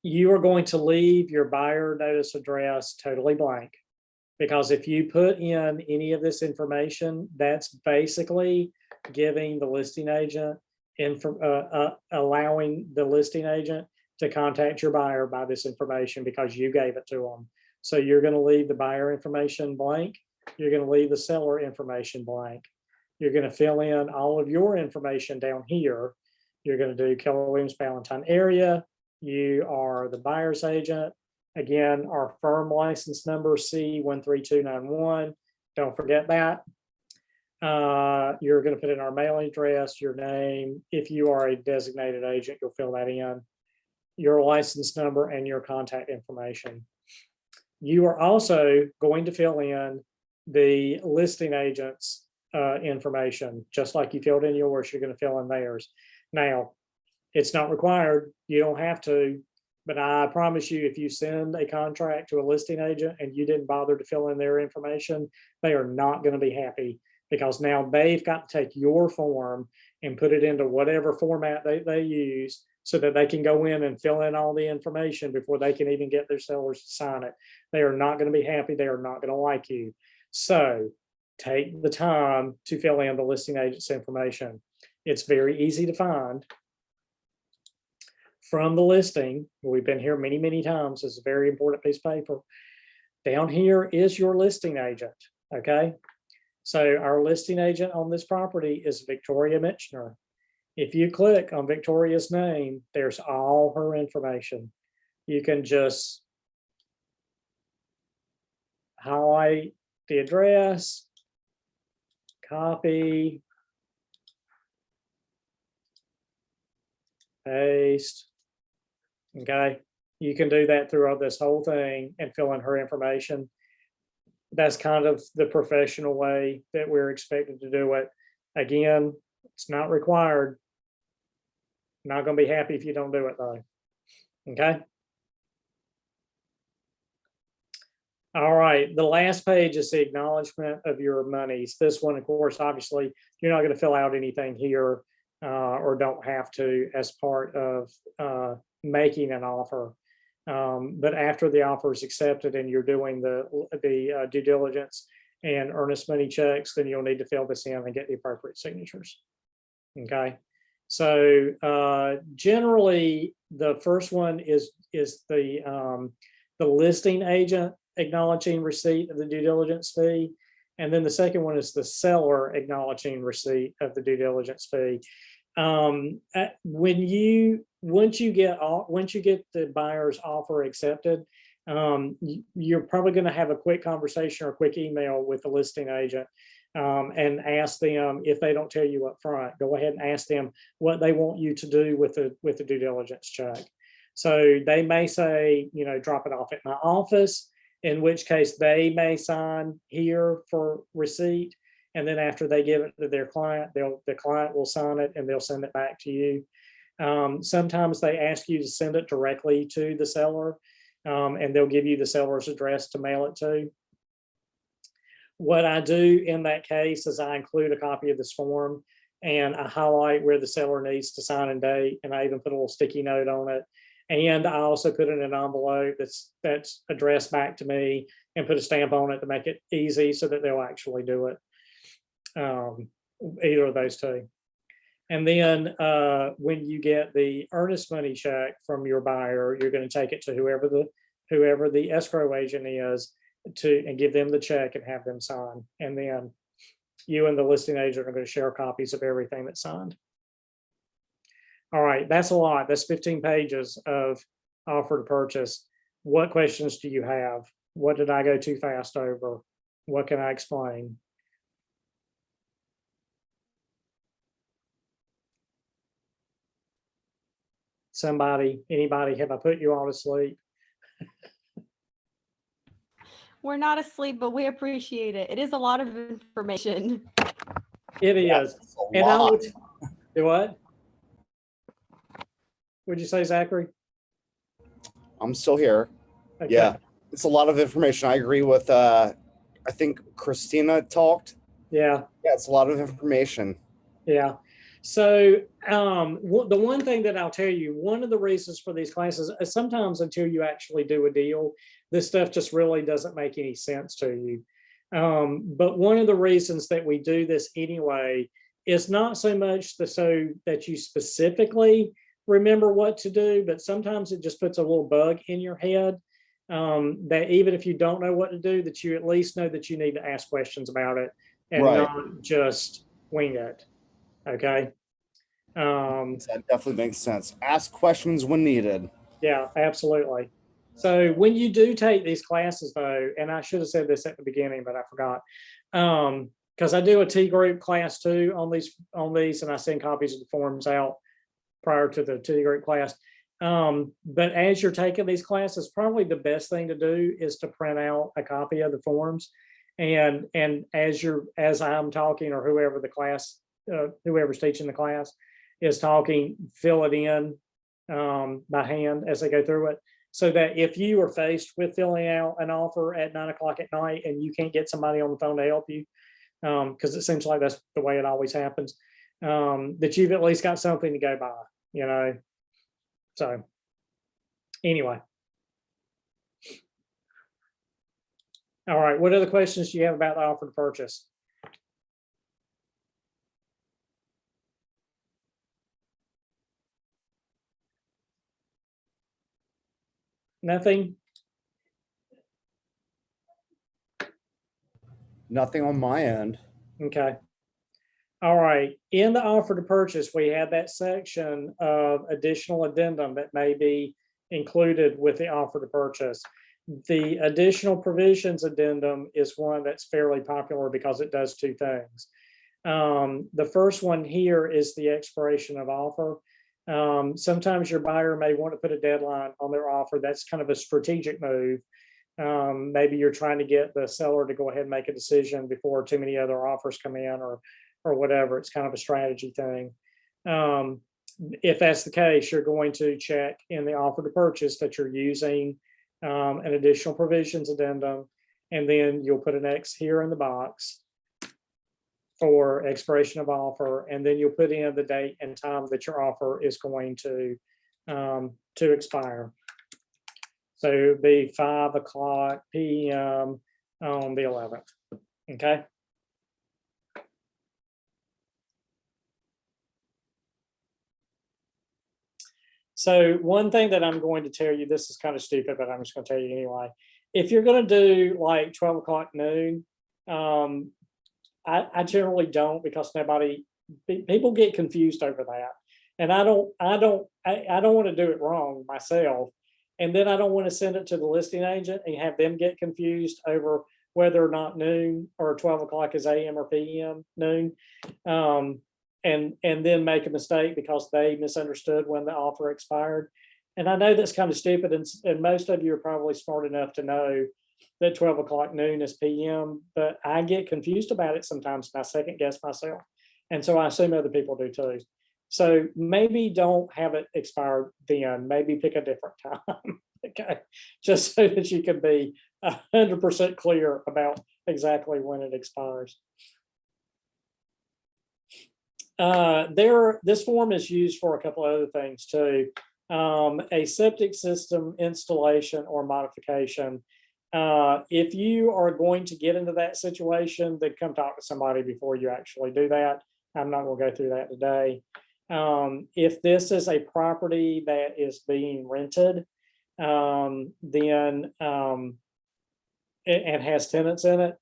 You are going to leave your buyer notice address totally blank, because if you put in any of this information, that's basically giving the listing agent, allowing the listing agent to contact your buyer by this information because you gave it to them. So you're going to leave the buyer information blank. You're going to leave the seller information blank. You're going to fill in all of your information down here. You're going to do Keller Williams Ballantyne area. You are the buyer's agent. Again, our firm license number C13291. Don't forget that. You're going to put in our mailing address, your name. If you are a designated agent, you'll fill that in. Your license number and your contact information. You are also going to fill in the listing agent's information, just like you filled in yours, you're going to fill in theirs. Now, it's not required. You don't have to, But I promise you, if you send a contract to a listing agent and you didn't bother to fill in their information, they are not going to be happy, because now they've got to take your form and put it into whatever format they use, so that they can go in and fill in all the information before they can even get their sellers to sign it. They are not going to be happy. They are not going to like you. So take the time to fill in the listing agent's information. It's very easy to find from the listing. We've been here many, many times. It's a very important piece of paper. Down here is your listing agent, okay? So our listing agent on this property is Victoria Mitchner. If you click on Victoria's name, there's all her information. You can just highlight the address, copy, paste. Okay, you can do that throughout this whole thing and fill in her information. That's kind of the professional way that we're expected to do it. Again, it's not required. Not going to be happy if you don't do it though. Okay. All right, the last page is the acknowledgement of your monies. This one, of course, obviously, you're not going to fill out anything here, or don't have to as part of making an offer. But after the offer is accepted and you're doing the due diligence and earnest money checks, then you'll need to fill this in and get the appropriate signatures. Okay. So generally, the first one is the listing agent acknowledging receipt of the due diligence fee, and then the second one is the seller acknowledging receipt of the due diligence fee. Once you get the buyer's offer accepted, you're probably going to have a quick conversation or a quick email with the listing agent. And ask them, if they don't tell you up front, go ahead and ask them what they want you to do with the due diligence check. So they may say, drop it off at my office, in which case they may sign here for receipt. And then after they give it to their client, the client will sign it and they'll send it back to you. Sometimes they ask you to send it directly to the seller, and they'll give you the seller's address to mail it to. What I do in that case is I include a copy of this form and I highlight where the seller needs to sign and date, and I even put a little sticky note on it. And I also put it in an envelope that's addressed back to me and put a stamp on it to make it easy so that they'll actually do it. Either of those two. And then when you get the earnest money check from your buyer, you're going to take it to whoever the escrow agent is, and give them the check and have them sign. And then you and the listing agent are going to share copies of everything that's signed. All right, that's a lot. That's 15 pages of offer to purchase. What questions do you have? What did I go too fast over? What can I explain? Anybody, have I put you all to sleep? We're not asleep, but we appreciate it. It is a lot of information. It is. And I would do what? Would you say, Zachary? I'm still here. Okay. Yeah, it's a lot of information. I agree with, I think Christina talked. Yeah. Yeah, it's a lot of information. Yeah. So the one thing that I'll tell you, one of the reasons for these classes is sometimes until you actually do a deal, this stuff just really doesn't make any sense to you. But one of the reasons that we do this anyway is not so much so that you specifically remember what to do, but sometimes it just puts a little bug in your head, that even if you don't know what to do, that you at least know that you need to ask questions about it and not just wing it. Okay. That definitely makes sense. Ask questions when needed. Yeah, absolutely. So when you do take these classes though, and I should have said this at the beginning, but I forgot, because I do a T group class too on these, and I send copies of the forms out prior to the T group class. But as you're taking these classes, probably the best thing to do is to print out a copy of the forms. And as I'm talking, or whoever the class, whoever's teaching the class is talking, fill it in by hand as they go through it. So that if you are faced with filling out an offer at 9 o'clock at night and you can't get somebody on the phone to help you, because it seems like that's the way it always happens, that you've at least got something to go by, you know. So anyway. All right, what other questions do you have about the offer to purchase? Nothing? Nothing on my end. Okay. All right, in the offer to purchase, we have that section of additional addendum that may be included with the offer to purchase. The additional provisions addendum is one that's fairly popular because it does two things. The first one here is the expiration of offer. Sometimes your buyer may want to put a deadline on their offer. That's kind of a strategic move. Maybe you're trying to get the seller to go ahead and make a decision before too many other offers come in, or whatever. It's kind of a strategy thing. If that's the case, you're going to check in the offer to purchase that you're using an additional provisions addendum, and then you'll put an X here in the box for expiration of offer, and then you'll put in the date and time that your offer is going to expire. So it would be 5 o'clock p.m. on the 11th. Okay. So one thing that I'm going to tell you, this is kind of stupid, but I'm just going to tell you anyway. If you're going to do like 12 o'clock noon, I generally don't, because people get confused over that. And I don't want to do it wrong myself. And then I don't want to send it to the listing agent and have them get confused over whether or not noon or 12 o'clock is AM or PM noon. And then make a mistake because they misunderstood when the offer expired. And I know that's kind of stupid, and most of you are probably smart enough to know that 12 o'clock noon is PM, but I get confused about it sometimes, and I second guess myself. And so I assume other people do too. So maybe don't have it expired then, maybe pick a different time, okay? Just so that you can be 100% clear about exactly when it expires. This form is used for a couple of other things too. A septic system installation or modification. If you are going to get into that situation, then come talk to somebody before you actually do that. I'm not going to go through that today. If this is a property that is being rented, then it has tenants in it.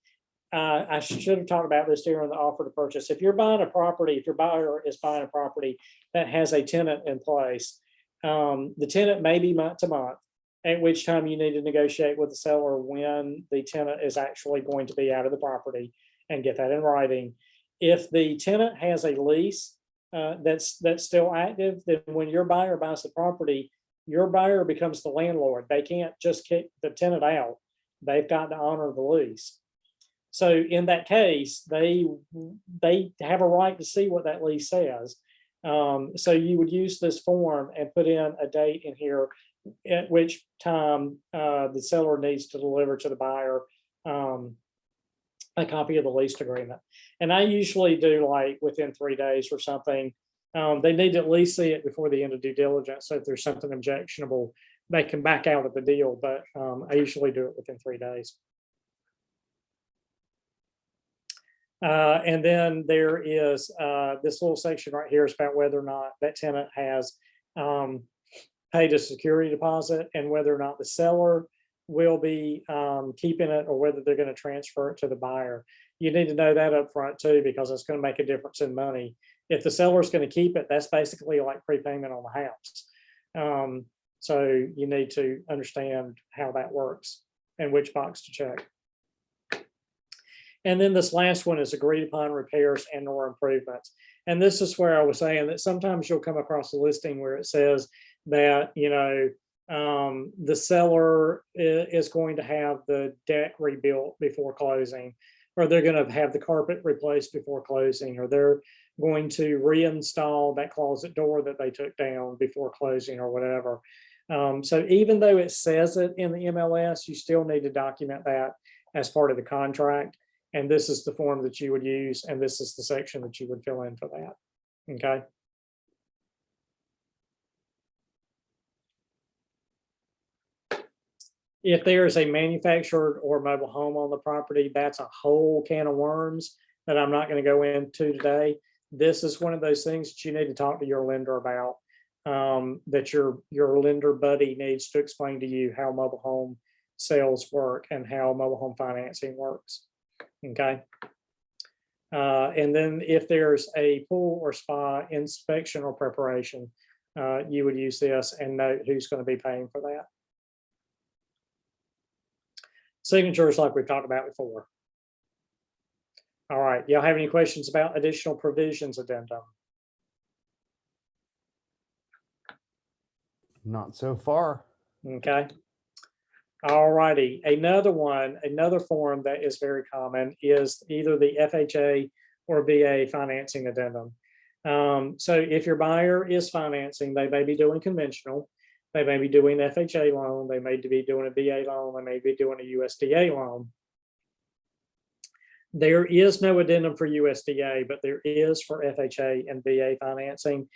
I should have talked about this during the offer to purchase. If you're buying a property, if your buyer is buying a property that has a tenant in place, the tenant may be month to month, at which time you need to negotiate with the seller when the tenant is actually going to be out of the property and get that in writing. If the tenant has a lease that's still active, then when your buyer buys the property, your buyer becomes the landlord. They can't just kick the tenant out. They've got to honor the lease. So in that case, they have a right to see what that lease says. So you would use this form and put in a date in here at which time the seller needs to deliver to the buyer a copy of the lease agreement. And I usually do like within 3 days or something. They need to at least see it before the end of due diligence. So if there's something objectionable, they can back out of the deal. But I usually do it within 3 days. And then there is this little section right here is about whether or not that tenant has paid a security deposit and whether or not the seller will be keeping it or whether they're going to transfer it to the buyer. You need to know that up front too, because it's going to make a difference in money. If the seller is going to keep it, that's basically like prepayment on the house. So you need to understand how that works and which box to check. And then this last one is agreed upon repairs and or improvements. And this is where I was saying that sometimes you'll come across a listing where it says that, you know, the seller is going to have the deck rebuilt before closing, or they're going to have the carpet replaced before closing, or they're going to reinstall that closet door that they took down before closing or whatever. So even though it says it in the MLS, you still need to document that as part of the contract. And this is the form that you would use, and this is the section that you would fill in for that. Okay. If there is a manufactured or mobile home on the property, that's a whole can of worms that I'm not going to go into today. This is one of those things that you need to talk to your lender about, that your lender buddy needs to explain to you how mobile home sales work and how mobile home financing works. Okay. And then if there's a pool or spa inspection or preparation, you would use this and note who's going to be paying for that. Signatures like we've talked about before. All right, y'all have any questions about additional provisions addendum? Not so far. Okay. All righty, another form that is very common is either the FHA or VA financing addendum. So if your buyer is financing, they may be doing conventional, they may be doing FHA loan, they may be doing a VA loan, they may be doing a USDA loan. There is no addendum for USDA, but there is for FHA and VA financing.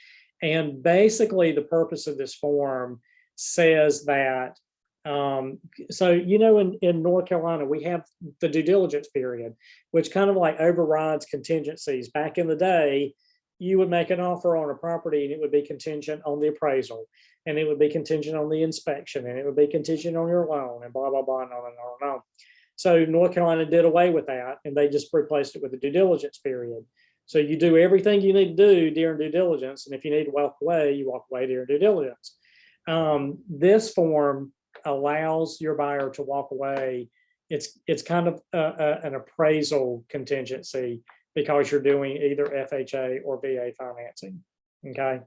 And basically the purpose of this form says that, so, you know, in North Carolina, we have the due diligence period, which kind of like overrides contingencies. Back in the day, you would make an offer on a property and it would be contingent on the appraisal, and it would be contingent on the inspection, and it would be contingent on your loan, and blah, blah, blah, and on and on and on. So North Carolina did away with that, and they just replaced it with the due diligence period. So you do everything you need to do during due diligence, and if you need to walk away, you walk away during due diligence. This form allows your buyer to walk away. It's kind of an appraisal contingency because you're doing either FHA or VA financing. Okay,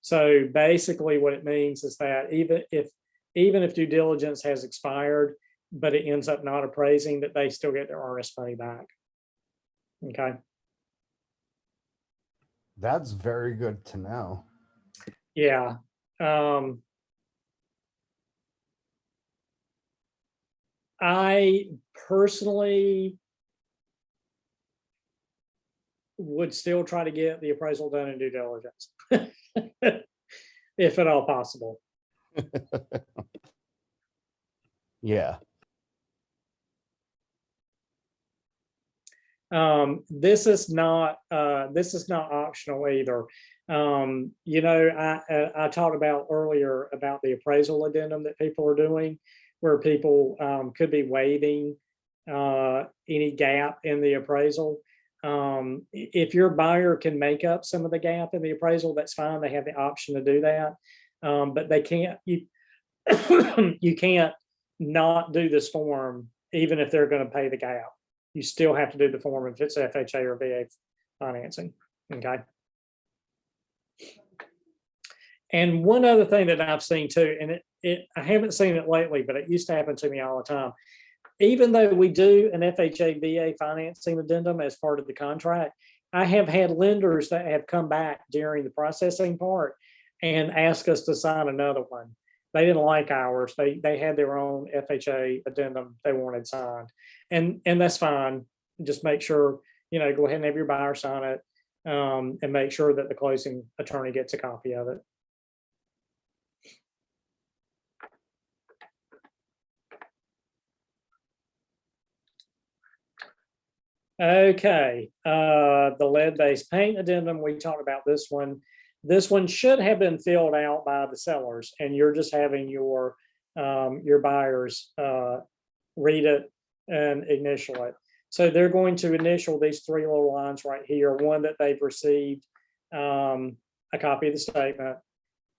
so basically what it means is that even if due diligence has expired, but it ends up not appraising, that they still get their earnest money back. Okay. That's very good to know. Yeah. I personally would still try to get the appraisal done in due diligence, if at all possible. Yeah. This is not optional either. You know, I talked about earlier about the appraisal addendum that people are doing, where people could be waiving any gap in the appraisal. If your buyer can make up some of the gap in the appraisal, that's fine. They have the option to do that, but they can't. You can't not do this form even if they're going to pay the gap. You still have to do the form if it's FHA or VA financing. Okay. And one other thing that I've seen too, and I haven't seen it lately, but it used to happen to me all the time. Even though we do an FHA VA financing addendum as part of the contract, I have had lenders that have come back during the processing part and ask us to sign another one. They didn't like ours. They had their own FHA addendum they wanted signed, and that's fine. Just make sure, you know, go ahead and have your buyer sign it, and make sure that the closing attorney gets a copy of it. Okay, the lead-based paint addendum, we talked about this one. This one should have been filled out by the sellers, and you're just having your buyers read it and initial it. So they're going to initial these three little lines right here. One, that they've received a copy of the statement.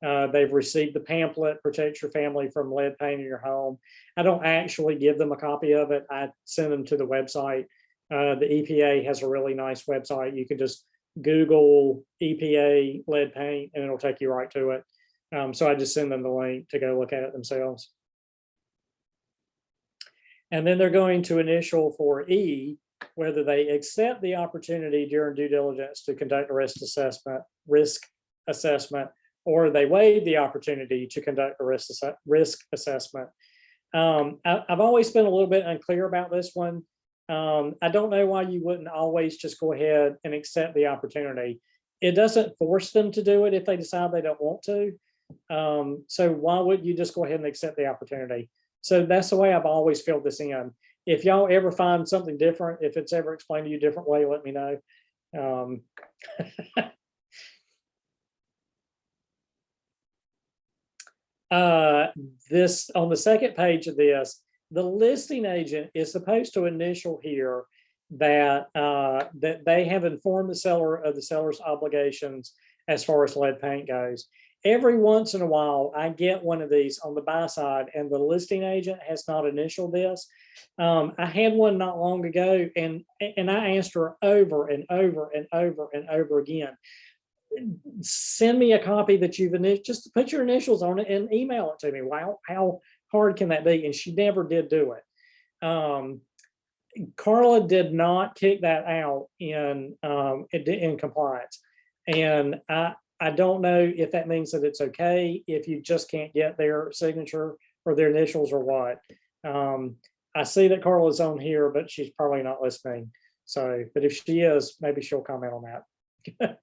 They've received the pamphlet, Protect Your Family from Lead Paint in Your Home. I don't actually give them a copy of it. I send them to the website. The EPA has a really nice website. You can just Google EPA lead paint and it'll take you right to it. So I just send them the link to go look at it themselves. And then they're going to initial for E, whether they accept the opportunity during due diligence to conduct a risk assessment, or they waive the opportunity to conduct a risk assessment. I've always been a little bit unclear about this one. I don't know why you wouldn't always just go ahead and accept the opportunity. It doesn't force them to do it if they decide they don't want to. So why would you just go ahead and accept the opportunity? So that's the way I've always filled this in. If y'all ever find something different, if it's ever explained to you a different way, let me know. This on the second page of this, the listing agent is supposed to initial here that that they have informed the seller of the seller's obligations as far as lead paint goes. Every once in a while, I get one of these on the buy side, and the listing agent has not initialed this. I had one not long ago, and I asked her over and over and over and over again, send me a copy that you've just put your initials on it and email it to me. Wow, how hard can that be? And she never did do it. Carla did not kick that out in compliance, and I don't know if that means that it's okay if you just can't get their signature or their initials or what. I see that Carla's on here, but she's probably not listening. So, but if she is, maybe she'll comment on that.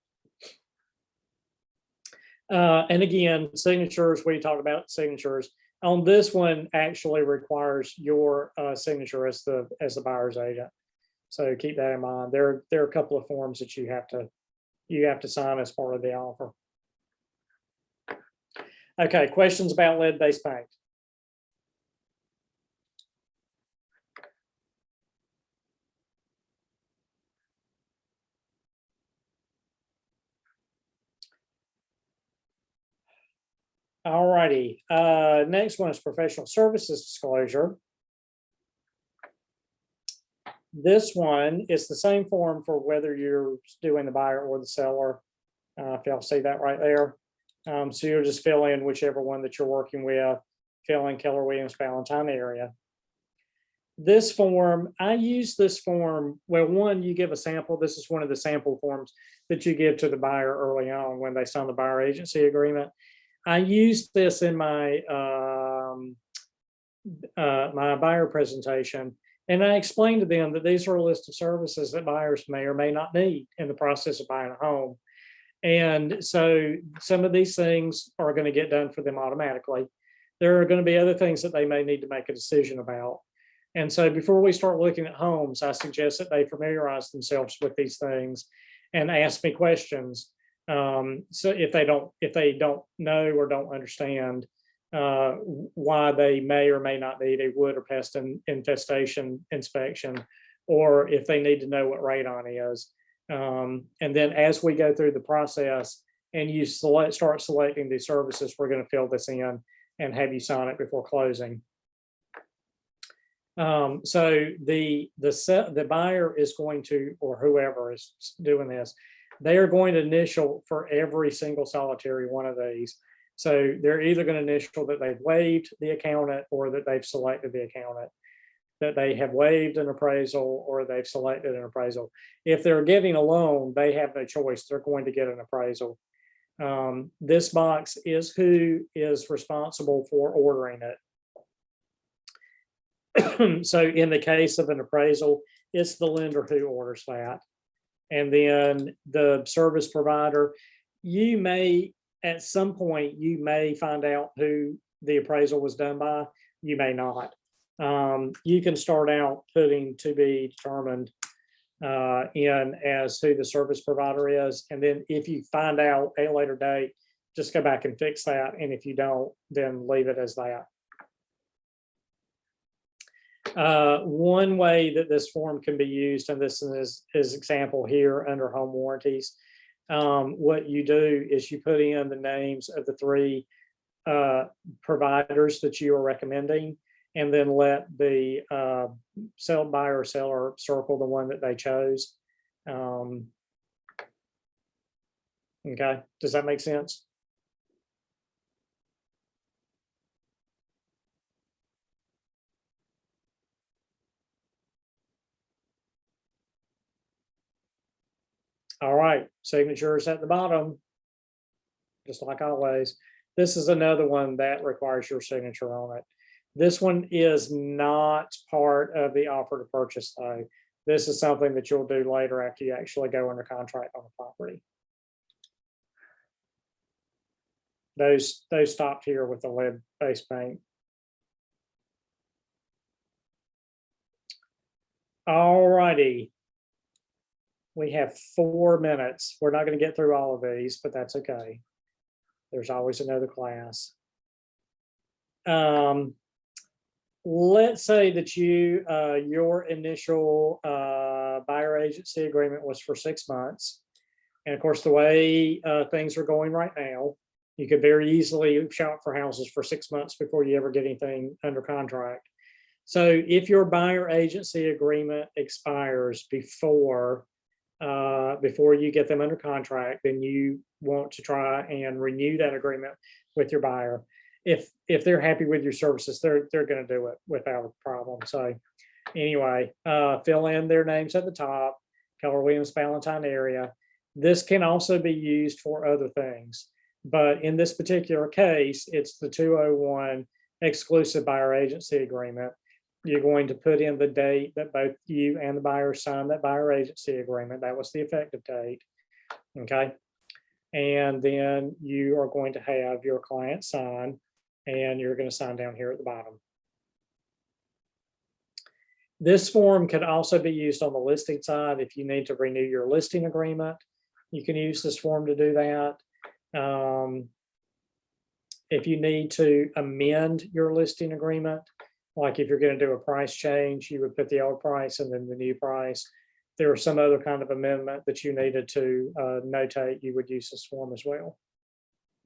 And again, signatures, we talked about signatures. On this one actually requires your signature as the buyer's agent. So keep that in mind. There are a couple of forms that you have to sign as part of the offer. Okay, questions about lead-based paint? All righty, next one is professional services disclosure. This one is the same form for whether you're doing the buyer or the seller. If y'all see that right there. So you'll just fill in whichever one that you're working with, fill in Keller Williams Valentine area. This form, I use this form, well, one, you give a sample. This is one of the sample forms that you give to the buyer early on when they sign the buyer agency agreement. I used this in my my buyer presentation, and I explained to them that these are a list of services that buyers may or may not need in the process of buying a home. And so some of these things are going to get done for them automatically. There are going to be other things that they may need to make a decision about. And so before we start looking at homes, I suggest that they familiarize themselves with these things and ask me questions. So if they don't know or don't understand why they may or may not need a wood or pest infestation inspection, or if they need to know what radon is. And then as we go through the process and you start selecting these services, we're going to fill this in and have you sign it before closing. So the buyer is going to, or whoever is doing this, they are going to initial for every single solitary one of these. So they're either going to initial that they've waived the accountant or that they've selected the accountant, that they have waived an appraisal or they've selected an appraisal. If they're getting a loan, they have no choice. They're going to get an appraisal. This box is who is responsible for ordering it. So in the case of an appraisal, it's the lender who orders that. And then the service provider, you may, at some point, you may find out who the appraisal was done by, you may not. You can start out putting to be determined in as who the service provider is. And then if you find out at a later date, just go back and fix that. And if you don't, then leave it as that. One way that this form can be used, and this is example here under home warranties, what you do is you put in the names of the three providers that you are recommending, and then let the buyer or seller circle the one that they chose. Okay, does that make sense? All right, signatures at the bottom, just like always. This is another one that requires your signature on it. This one is not part of the offer to purchase though. This is something that you'll do later after you actually go under contract on the property. Those stopped here with the lead based paint. All righty. We have 4 minutes. We're not going to get through all of these, but that's okay. There's always another class. Let's say that your initial buyer agency agreement was for 6 months. And of course, the way things are going right now, you could very easily shop for houses for 6 months before you ever get anything under contract. So if your buyer agency agreement expires before you get them under contract, then you want to try and renew that agreement with your buyer. If they're happy with your services, they're going to do it without a problem. So anyway, fill in their names at the top, Keller Williams Ballantyne area. This can also be used for other things, but in this particular case, it's the 201 exclusive buyer agency agreement. You're going to put in the date that both you and the buyer signed that buyer agency agreement. That was the effective date. Okay. And then you are going to have your client sign, and you're going to sign down here at the bottom. This form can also be used on the listing side. If you need to renew your listing agreement, you can use this form to do that. If you need to amend your listing agreement, like if you're going to do a price change, you would put the old price and then the new price. There are some other kind of amendment that you needed to notate, you would use this form as well.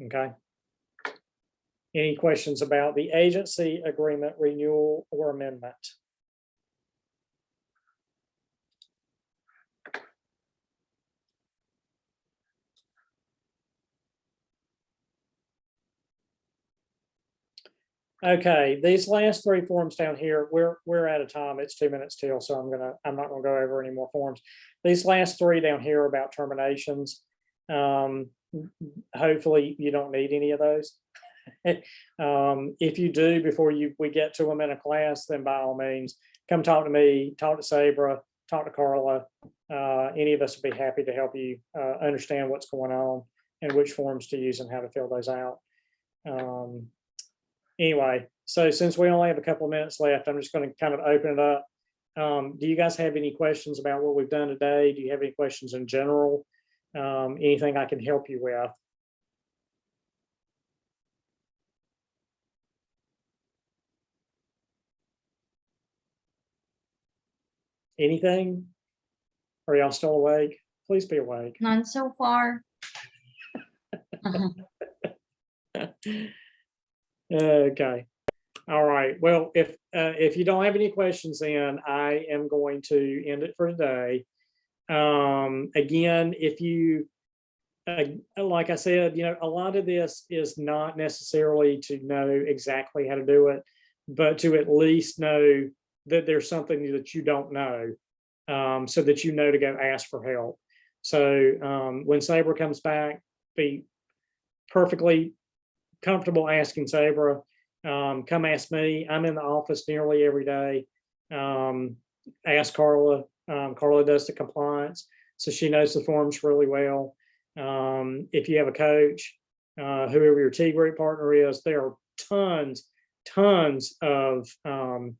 Okay. Any questions about the agency agreement renewal or amendment? Okay, these last 3 forms down here, we're out of time. It's 2 minutes till, so I'm not gonna go over any more forms. These last 3 down here are about terminations. Hopefully you don't need any of those. If you do, before we get to them in a class, then by all means, come talk to me, talk to Sabra, talk to Carla. Any of us would be happy to help you understand what's going on and which forms to use and how to fill those out. Anyway, so since we only have a couple of minutes left, I'm just going to kind of open it up. Do you guys have any questions about what we've done today? Do you have any questions in general? Anything I can help you with? Anything? Are y'all still awake? Please be awake. None so far. Okay. All right. Well, if you don't have any questions, then I am going to end it for today. Again, if you, like I said, a lot of this is not necessarily to know exactly how to do it, but to at least know that there's something that you don't know, so that you know to go ask for help. So when Sabra comes back, be perfectly comfortable asking Sabra. Come ask me. I'm in the office nearly every day. Ask Carla. Carla does the compliance, so she knows the forms really well. If you have a coach, whoever your T group partner is, there are tons of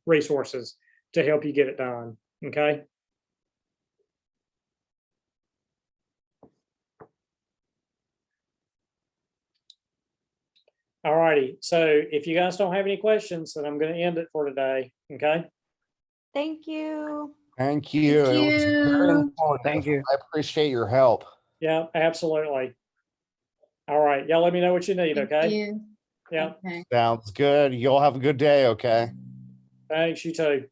resources to help you get it done. Okay. All righty. So if you guys don't have any questions, then I'm going to end it for today. Okay. Thank you. Thank you. Thank It was very you. informative. Thank you. I appreciate your help. Yeah, absolutely. All right. Y'all let me know what you need. Thank Okay. you. Yeah. Okay. Sounds good. You'll have a good day. Okay. Thanks. You too.